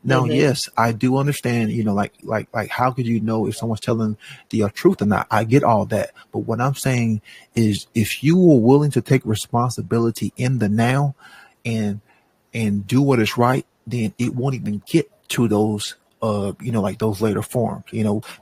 Now, Mm-hmm. yes, I do understand, like how could you know if someone's telling the truth or not? I get all that. But what I'm saying is, if you were willing to take responsibility in the now and do what is right, then it won't even get to those like those later forms,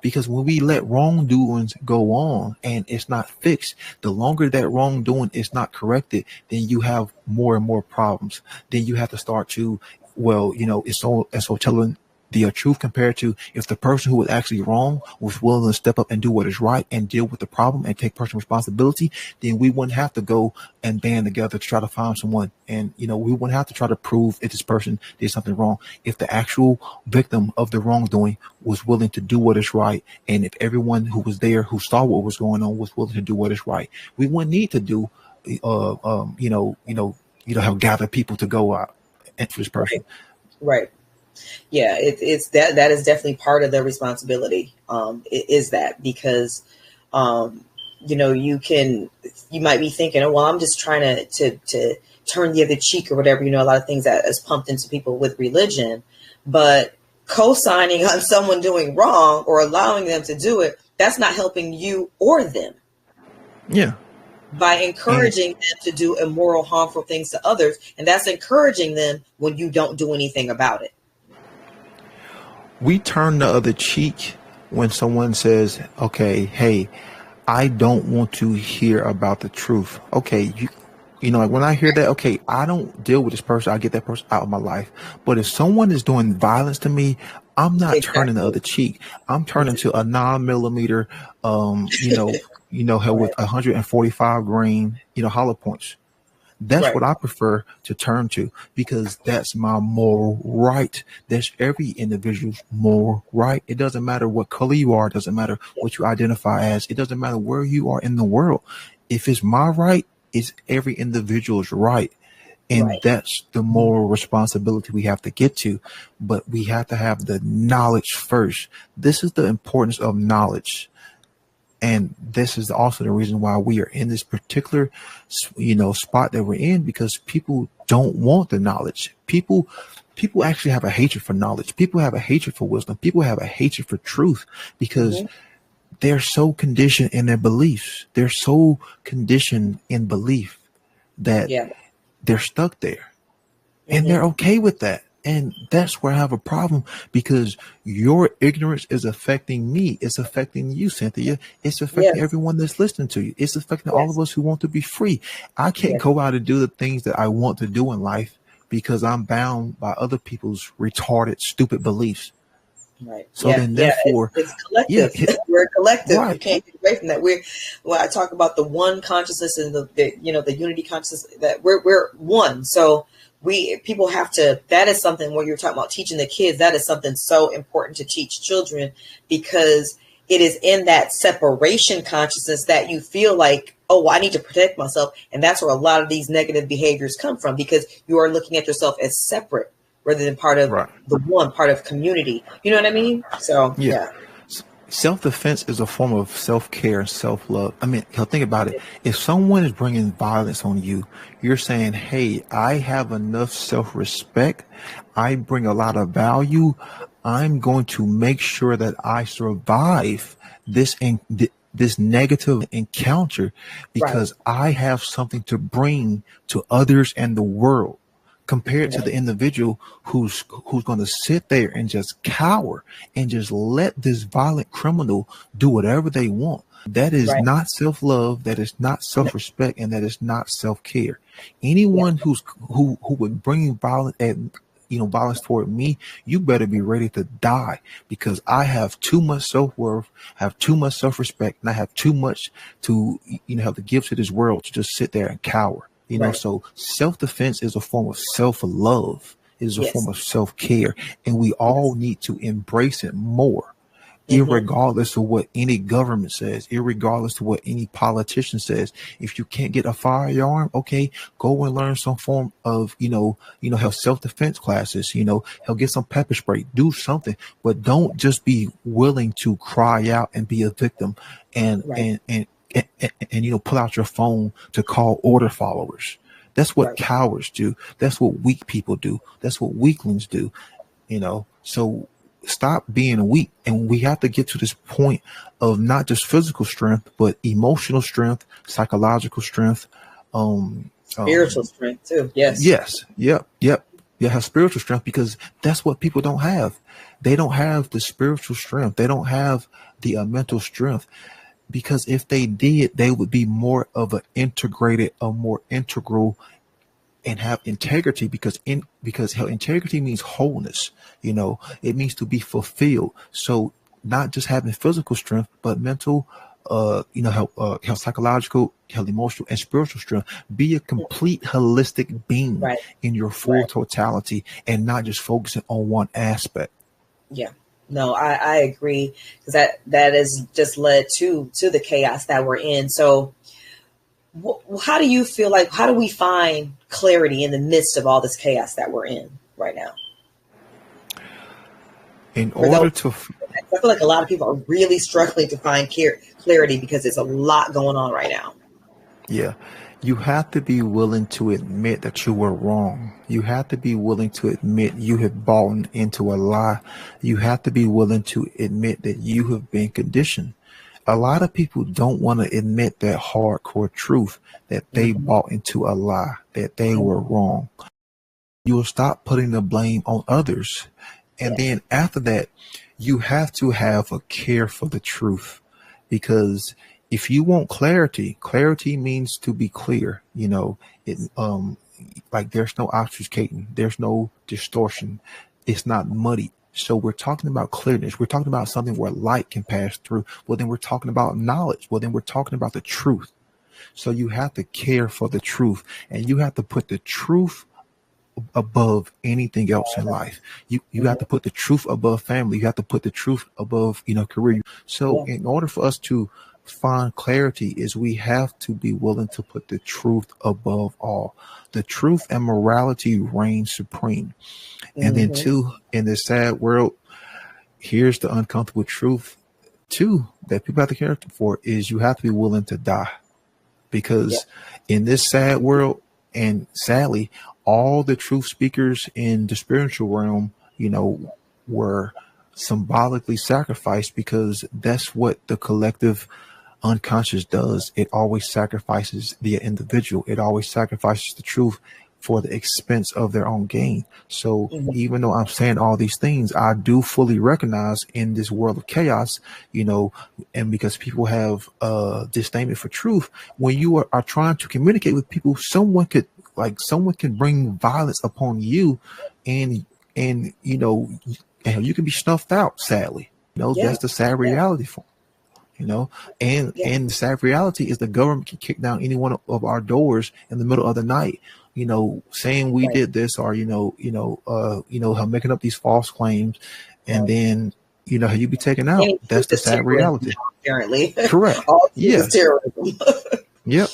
because when we let wrongdoings go on and it's not fixed, the longer that wrongdoing is not corrected, then you have more and more problems. Then you have to start to, well, it's so telling the truth, compared to if the person who was actually wrong was willing to step up and do what is right and deal with the problem and take personal responsibility, then we wouldn't have to go and band together to try to find someone. And, we wouldn't have to try to prove if this person did something wrong. If the actual victim of the wrongdoing was willing to do what is right, and if everyone who was there who saw what was going on was willing to do what is right, we wouldn't need to do, have gathered people to go out and for this person. Right. Yeah, it's that is definitely part of the responsibility. Is that because, you might be thinking, oh, well, I'm just trying to turn the other cheek or whatever. A lot of things that is pumped into people with religion. but co-signing on someone doing wrong or allowing them to do it, that's not helping you or them. Yeah. By And encouraging them to do immoral, harmful things to others, and that's encouraging them when you don't do anything about it. we turn the other cheek when someone says, okay, hey, I don't want to hear about the truth. Okay, like when I hear that, okay, I don't deal with this person. I get that person out of my life. But if someone is doing violence to me, I'm not turning the Exactly. other cheek. I'm turning to a 9 millimeter, held Right. with 145 grain, hollow points. That's Right. what I prefer to turn to because that's my moral right. That's every individual's moral right. It doesn't matter what color you are. It doesn't matter what you identify as. It doesn't matter where you are in the world. If it's my right, it's every individual's right. And Right. that's the moral responsibility we have to get to. But we have to have the knowledge first. This is the importance of knowledge. And this is also the reason why we are in this particular, spot that we're in, because people don't want the knowledge. People actually have a hatred for knowledge. People have a hatred for wisdom. People have a hatred for truth because Mm-hmm. they're so conditioned in their beliefs. They're so conditioned in belief that Yeah. they're stuck there. And Mm-hmm. they're okay with that. And that's where I have a problem because your ignorance is affecting me. It's affecting you, Cynthia. It's affecting Yes. everyone that's listening to you. It's affecting all of Yes. us who want to be free. I can't Yes. go out and do the things that I want to do in life because I'm bound by other people's retarded, stupid beliefs. Right. So Yeah. then, Yeah. therefore, It's yeah, collective. We're a collective. right, You can't get away from that. When I talk about the one consciousness and the unity consciousness, that we're one. So people have to. That is something when you're talking about teaching the kids. That is something so important to teach children because it is in that separation consciousness that you feel like, oh, I need to protect myself, and that's where a lot of these negative behaviors come from because you are looking at yourself as separate rather than part of right. the one, part of community. You know what I mean? So Yeah. yeah. Self-defense is a form of self-care and self-love. I mean, think about it. If someone is bringing violence on you, you're saying, hey, I have enough self-respect. I bring a lot of value. I'm going to make sure that I survive this negative encounter Right. because I have something to bring to others and the world compared to Right. the individual who's going to sit there and just cower and just let this violent criminal do whatever they want. That is Right. not self-love, that is not No. self-respect, and that is not self-care. Yeah. Anyone who would bring violence toward me, you better be ready to die because I have too much self-worth, have too much self-respect, and I have too much to have to give to this world to just sit there and cower. Right. So self-defense is a form of self-love, is a form Yes. of self-care, and we all Yes. need to embrace it more, Mm-hmm. irregardless of what any government says, irregardless of what any politician says. If you can't get a firearm, okay, go and learn some form of, have self-defense classes, help get some pepper spray, do something, but don't just be willing to cry out and be a victim and, Right. and, and, and pull out your phone to call order followers. That's what Right. cowards do. That's what weak people do. That's what weaklings do. So stop being weak, and we have to get to this point of not just physical strength but emotional strength, psychological strength. um Spiritual um strength too. Yes. yes, yep, you have spiritual strength because that's what people don't have. They don't have the spiritual strength. They don't have the mental strength, because if they did, they would be more of an integrated, a more integral, and have integrity, because how integrity means wholeness. It means to be fulfilled. So not just having physical strength but mental, health, psychological, health, emotional, and spiritual strength. Be a complete holistic being Right. in your full Right. totality and not just focusing on one aspect. Yeah. No, I agree because that has just led to the chaos that we're in. So how do you feel like, how do we find clarity in the midst of all this chaos that we're in right now? In For those, order to I feel like a lot of people are really struggling to find clarity because there's a lot going on right now. Yeah. You have to be willing to admit that you were wrong. You have to be willing to admit you have bought into a lie. You have to be willing to admit that you have been conditioned. A lot of people don't want to admit that hardcore truth that they Mhm. bought into a lie, that they were Mhm. wrong. You will stop putting the blame on others. And Yes. then after that, you have to have a care for the truth, because if you want clarity, clarity means to be clear. It like there's no obfuscating, there's no distortion, it's not muddy. So we're talking about clearness. We're talking about something where light can pass through. Well, then we're talking about knowledge. Well, then we're talking about the truth. So you have to care for the truth, and you have to put the truth above anything else in life. You have Mhm. to put the truth above family. You have to put the truth above, career. So Yeah. in order for us to find clarity is we have to be willing to put the truth above all. The truth and morality reign supreme. And then Mhm. two, in this sad world, here's the uncomfortable truth too that people have to care for is you have to be willing to die, Yeah. because in this sad world, and sadly, all the truth speakers in the spiritual realm, were symbolically sacrificed, because that's what the collective unconscious does. It always sacrifices the individual. It always sacrifices the truth for the expense of their own gain. So Mhm. even though I'm saying all these things, I do fully recognize in this world of chaos, and because people have disdain for truth, when you are trying to communicate with people, someone can bring violence upon you, and and you can be snuffed out, sadly. Yeah. That's the sad Yeah. reality for you know Yeah. and the sad reality is the government can kick down any one of our doors in the middle of the night, saying we Right. did this, or making up these false claims, and Right. then you be taken out. Any truth That's the is sad terrorism reality. now, apparently. Correct. All truth is Yeah. terrorism. Yep.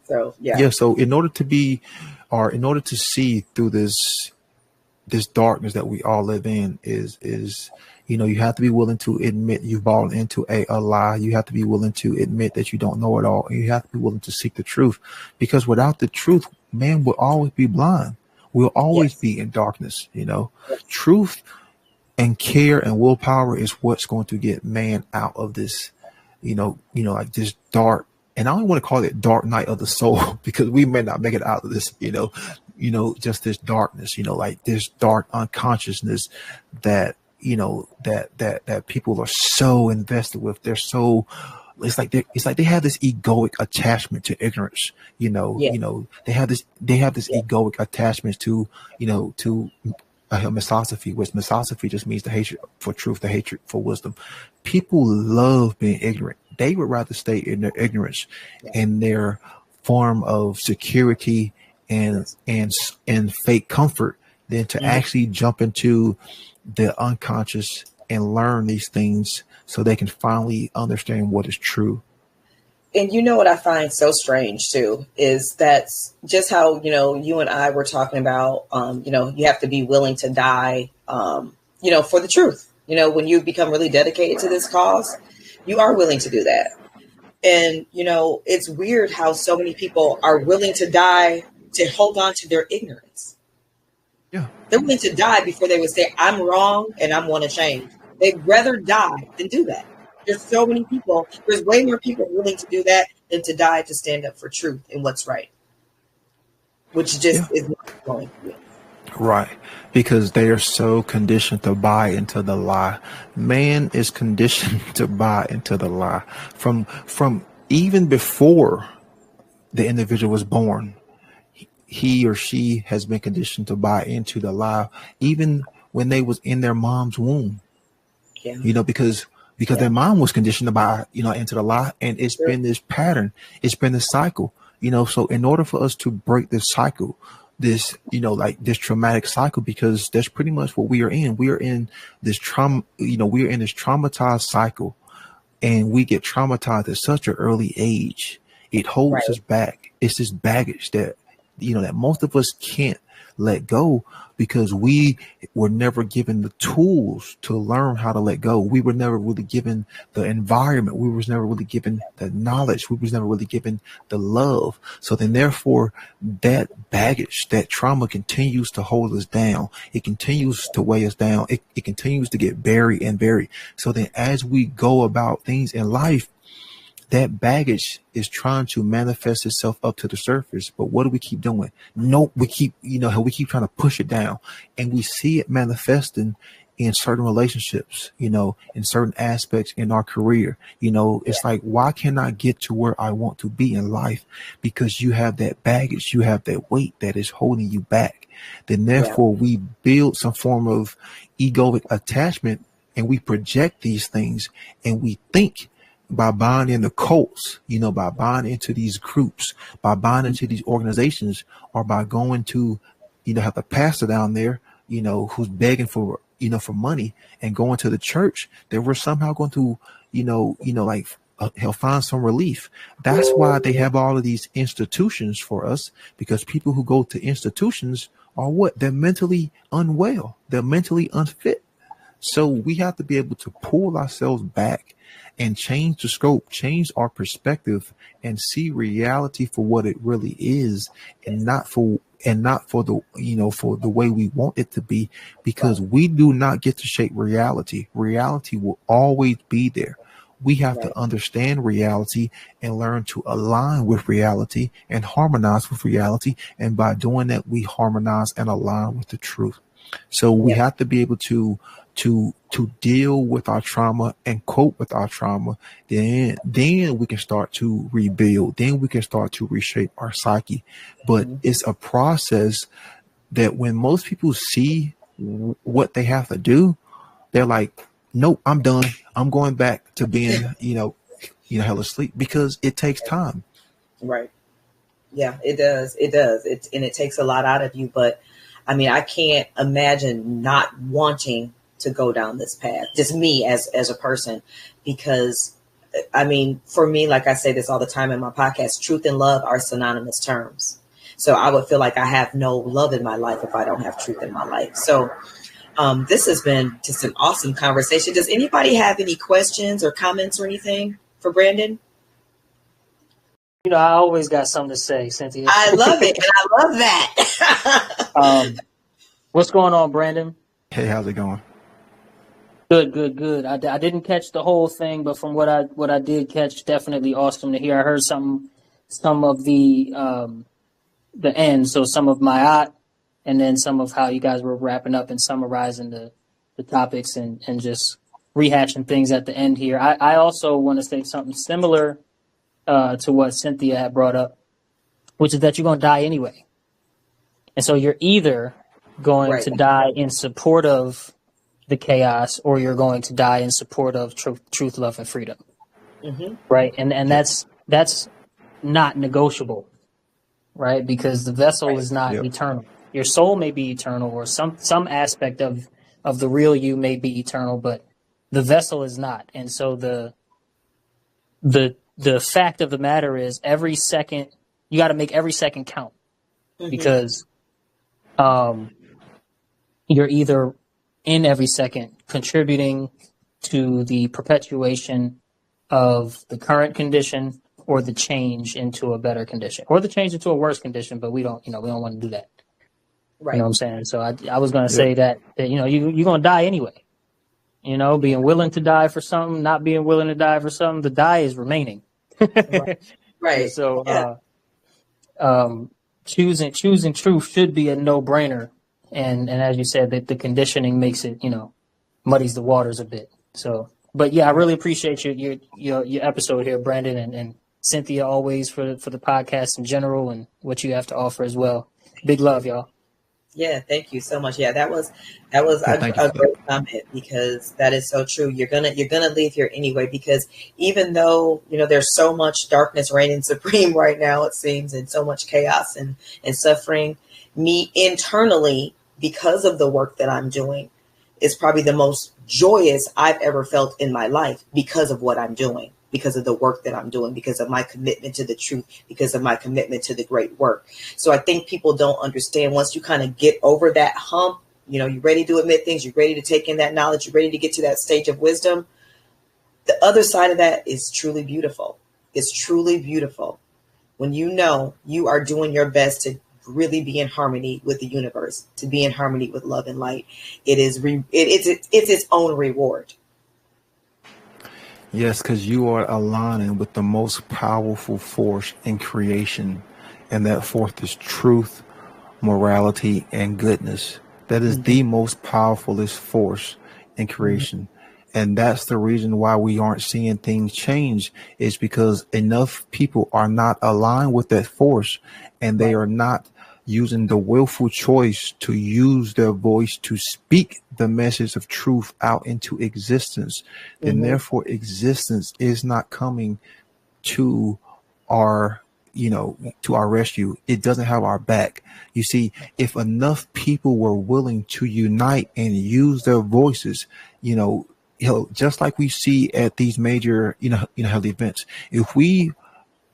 So yeah. Yeah. So in order to see through this darkness that we all live in, is you have to be willing to admit you've bought into a lie. You have to be willing to admit that you don't know it all, and you have to be willing to seek the truth, because without the truth, man will always be blind. We'll always Yes. be in darkness. Yes. Truth and care and willpower is what's going to get man out of this, like this dark. And I don't want to call it dark night of the soul because we may not make it out of this, just this darkness, like this dark unconsciousness that, that people are so invested with. They're so, it's like they have this egoic attachment to ignorance. Yes. They have this Yes. egoic attachment to misosophy, which misosophy just means the hatred for truth, the hatred for wisdom. People love being ignorant. They would rather stay in their ignorance Yes. and their form of security and Yes. and and fake comfort than to Mhm. actually jump into the unconscious and learn these things so they can finally understand what is true. And you know what I find so strange too is that's just how, you and I were talking about, you have to be willing to die, for the truth. When you become really dedicated to this cause, you are willing to do that. And, it's weird how so many people are willing to die to hold on to their ignorance. Yeah. They're willing to die before they would say, I'm wrong and I want to change. They'd rather die than do that. There's so many people, there's way more people willing to do that than to die to stand up for truth and what's right, which Yeah. just is not going to be. Right. Because they are so conditioned to buy into the lie. Man is conditioned to buy into the lie from even before the individual was born. He or she has been conditioned to buy into the lie, even when they was in their mom's womb. Yeah. Because Yeah. their mom was conditioned to buy, into the lie, and it's Sure. been this pattern, it's been this cycle. So in order for us to break this cycle, this, like this traumatic cycle, because that's pretty much what we are in. We are in this trauma, we are in this traumatized cycle, and we get traumatized at such an early age. It Right. holds us back. It's this baggage that, that most of us can't. let go because we were never given the tools to learn how to let go. We were never really given the environment. We was never really given the knowledge. We was never really given the love. So then therefore that baggage, that trauma continues to hold us down. It continues to weigh us down. It continues to get buried and buried. So then as we go about things in life, that baggage is trying to manifest itself up to the surface. But what do we keep doing? No, we keep trying to push it down, and we see it manifesting in certain relationships, in certain aspects in our career. It's like, why can't I get to where I want to be in life? Because you have that baggage, you have that weight that is holding you back. Then therefore we build some form of egoic attachment, and we project these things, and we think by buying into cults, by buying into these groups, by buying into these organizations, or by going to, have a pastor down there, who's begging for, for money, and going to the church, that we're somehow going to, he'll find some relief. That's why they have all of these institutions for us, because people who go to institutions are what? They're mentally unwell. They're mentally unfit. So we have to be able to pull ourselves back and change the scope, change our perspective, and see reality for what it really is, and not for the for the way we want it to be, because we do not get to shape reality. Reality will always be there. We have to understand reality and learn to align with reality and harmonize with reality. And by doing that, we harmonize and align with the truth. So we have to be able to deal with our trauma and cope with our trauma. Then we can start to rebuild. Then we can start to reshape our psyche. But it's a process that when most people see what they have to do, they're like, nope, I'm done. I'm going back to being, hell asleep, because it takes time. Right. Yeah, it does. And it takes a lot out of you. But I mean, I can't imagine not wanting to go down this path, just me as a person, because I mean, for me, like I say this all the time in my podcast, truth and love are synonymous terms. So I would feel like I have no love in my life if I don't have truth in my life. So this has been just an awesome conversation. Does anybody have any questions or comments or anything for Brandon? I always got something to say, Cynthia. I love it. And I love that. What's going on, Brandon? Hey, how's it going? Good. I didn't catch the whole thing, but from what I did catch, definitely awesome to hear. I heard some of the end, so some of my and then some of how you guys were wrapping up and summarizing the topics and just rehashing things at the end here. I also want to say something similar to what Cynthia had brought up, which is that you're going to die anyway. And so you're either going to die in support of the chaos, or you're going to die in support of truth, love, and freedom. Mm-hmm. Right. And that's not negotiable, right? Because the vessel is not eternal. Your soul may be eternal, or some aspect of the real you may be eternal, but the vessel is not. And so the fact of the matter is, every second, you got to make every second count, because you're either in every second contributing to the perpetuation of the current condition, or the change into a better condition, or the change into a worse condition. But we don't want to do that. Right. You know what I'm saying? So I was going to say that you're going to die anyway. Being willing to die for something, not being willing to die for something, the die is remaining. Right. So choosing truth should be a no-brainer. And as you said, that the conditioning makes it, muddies the waters a bit. So, but yeah, I really appreciate your episode here, Brandon, and Cynthia, always for the podcast in general, and what you have to offer as well. Big love, y'all. Yeah, thank you so much. Yeah, that was a great comment, because that is so true. You're gonna leave here anyway, because even though there's so much darkness reigning supreme right now, it seems, and so much chaos and suffering, me internally, because of the work that I'm doing, is probably the most joyous I've ever felt in my life, because of what I'm doing. because of the work that I'm doing, because of my commitment to the truth, because of my commitment to the great work. So I think people don't understand, once you kind of get over that hump, you're ready to admit things, you're ready to take in that knowledge, you're ready to get to that stage of wisdom. The other side of that is truly beautiful. It's truly beautiful when you know you are doing your best to really be in harmony with the universe, to be in harmony with love and light. It's its own reward. Yes, because you are aligning with the most powerful force in creation, and that force is truth, morality, and goodness. That is the most powerfulest force in creation. And that's the reason why we aren't seeing things change, is because enough people are not aligned with that force, and they are not using the willful choice to use their voice to speak the message of truth out into existence. Then therefore existence is not coming to our to our rescue. It doesn't have our back. You see, if enough people were willing to unite and use their voices, just like we see at these major health events, if we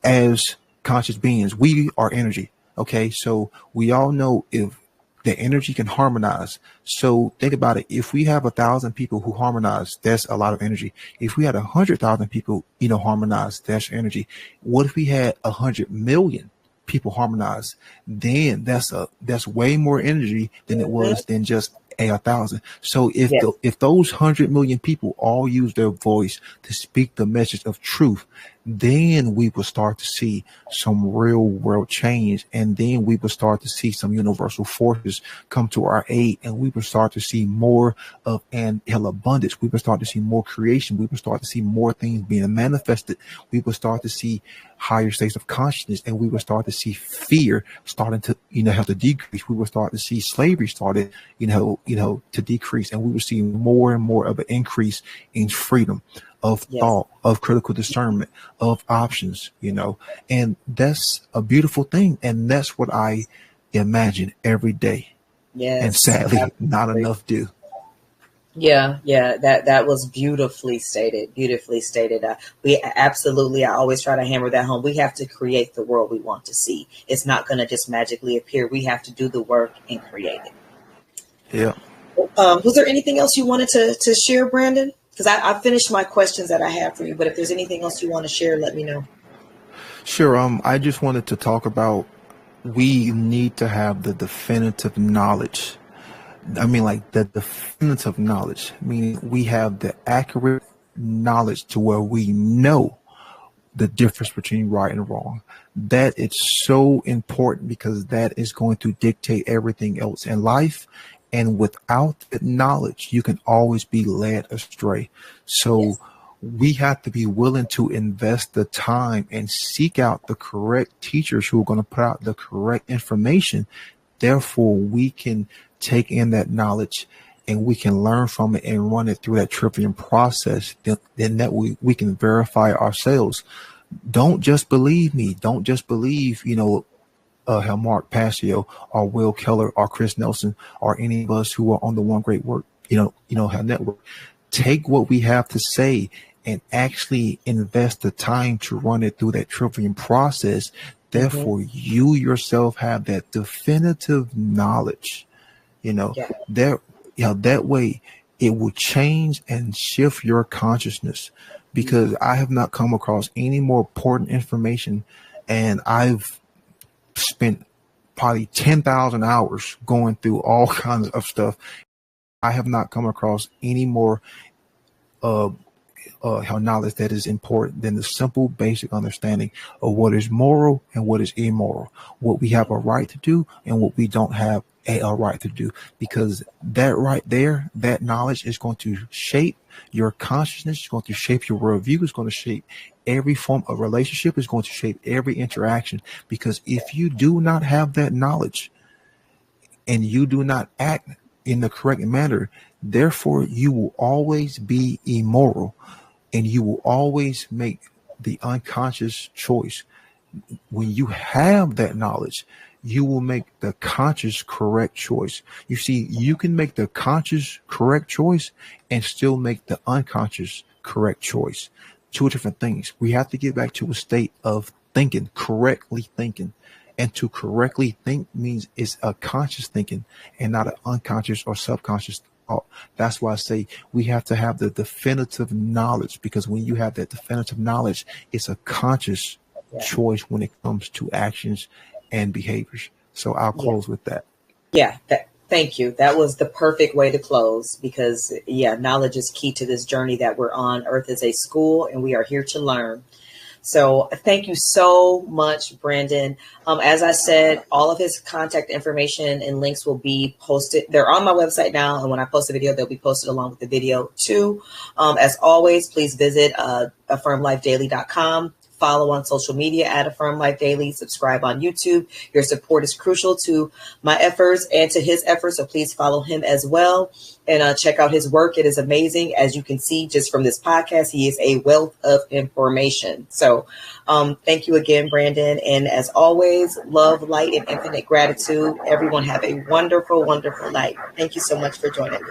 as conscious beings, we are energy. Okay, so we all know if the energy can harmonize. So think about it. If we have 1,000 people who harmonize, that's a lot of energy. If we had 100,000 people, harmonize, that's energy. What if we had 100 million people harmonize? Then that's way more energy than it was than just 1,000. So if those 100 million people all use their voice to speak the message of truth, then we will start to see some real world change, and then we will start to see some universal forces come to our aid, and we will start to see more of an abundance. We will start to see more creation. We will start to see more things being manifested. We will start to see higher states of consciousness, and we will start to see fear starting to have to decrease. We will start to see slavery started to decrease, and we will see more and more of an increase in freedom of thought, of critical discernment, of options, and that's a beautiful thing. And that's what I imagine every day. Yes. And sadly, not enough do. Yeah, that was beautifully stated. Beautifully stated. We absolutely, I always try to hammer that home. We have to create the world we want to see. It's not going to just magically appear. We have to do the work and create it. Yeah. Was there anything else you wanted to share, Brandon? Because I finished my questions that I have for you, but if there's anything else you want to share, let me know. Sure. I just wanted to talk about, we need to have the definitive knowledge. I mean, like the definitive knowledge, meaning we have the accurate knowledge to where we know the difference between right and wrong. That it's so important, because that is going to dictate everything else in life. And without that knowledge, you can always be led astray. So we have to be willing to invest the time and seek out the correct teachers who are going to put out the correct information. Therefore, we can take in that knowledge and we can learn from it and run it through that Trivium process. Then that we can verify ourselves. Don't just believe me. Don't just believe, how Mark Passio or Will Keller or Chris Nelson or any of us who are on the One Great Work, how network. Take what we have to say and actually invest the time to run it through that Trivium process. Therefore, you yourself have that definitive knowledge, that way it will change and shift your consciousness, because I have not come across any more important information, and I've spent probably 10,000 hours going through all kinds of stuff. I have not come across any more knowledge that is important than the simple basic understanding of what is moral and what is immoral, what we have a right to do and what we don't have a right to do, because that right there, that knowledge is going to shape your consciousness, it's going to shape your worldview, it's going to shape every form of relationship, is going to shape every interaction. Because if you do not have that knowledge and you do not act in the correct manner, therefore you will always be immoral and you will always make the unconscious choice. When you have that knowledge, you will make the conscious correct choice. You see, you can make the conscious correct choice and still make the unconscious correct choice. two different things. We have to get back to a state of thinking, correctly thinking. And to correctly think means it's a conscious thinking and not an unconscious or subconscious thought. That's why I say we have to have the definitive knowledge, because when you have that definitive knowledge, it's a conscious choice when it comes to actions and behaviors. So I'll close with that. Yeah, thank you. That was the perfect way to close, because knowledge is key to this journey that we're on. Earth is a school and we are here to learn. So thank you so much, Brandon. As I said, all of his contact information and links will be posted. They're on my website now, and when I post a video, they'll be posted along with the video too. As always, please visit affirmlifedaily.com. Follow on social media at Affirm Life Daily. Subscribe on YouTube. Your support is crucial to my efforts and to his efforts, so please follow him as well. And check out his work. It is amazing. As you can see just from this podcast, he is a wealth of information. So thank you again, Brandon. And as always, love, light, and infinite gratitude. Everyone have a wonderful, wonderful night. Thank you so much for joining me.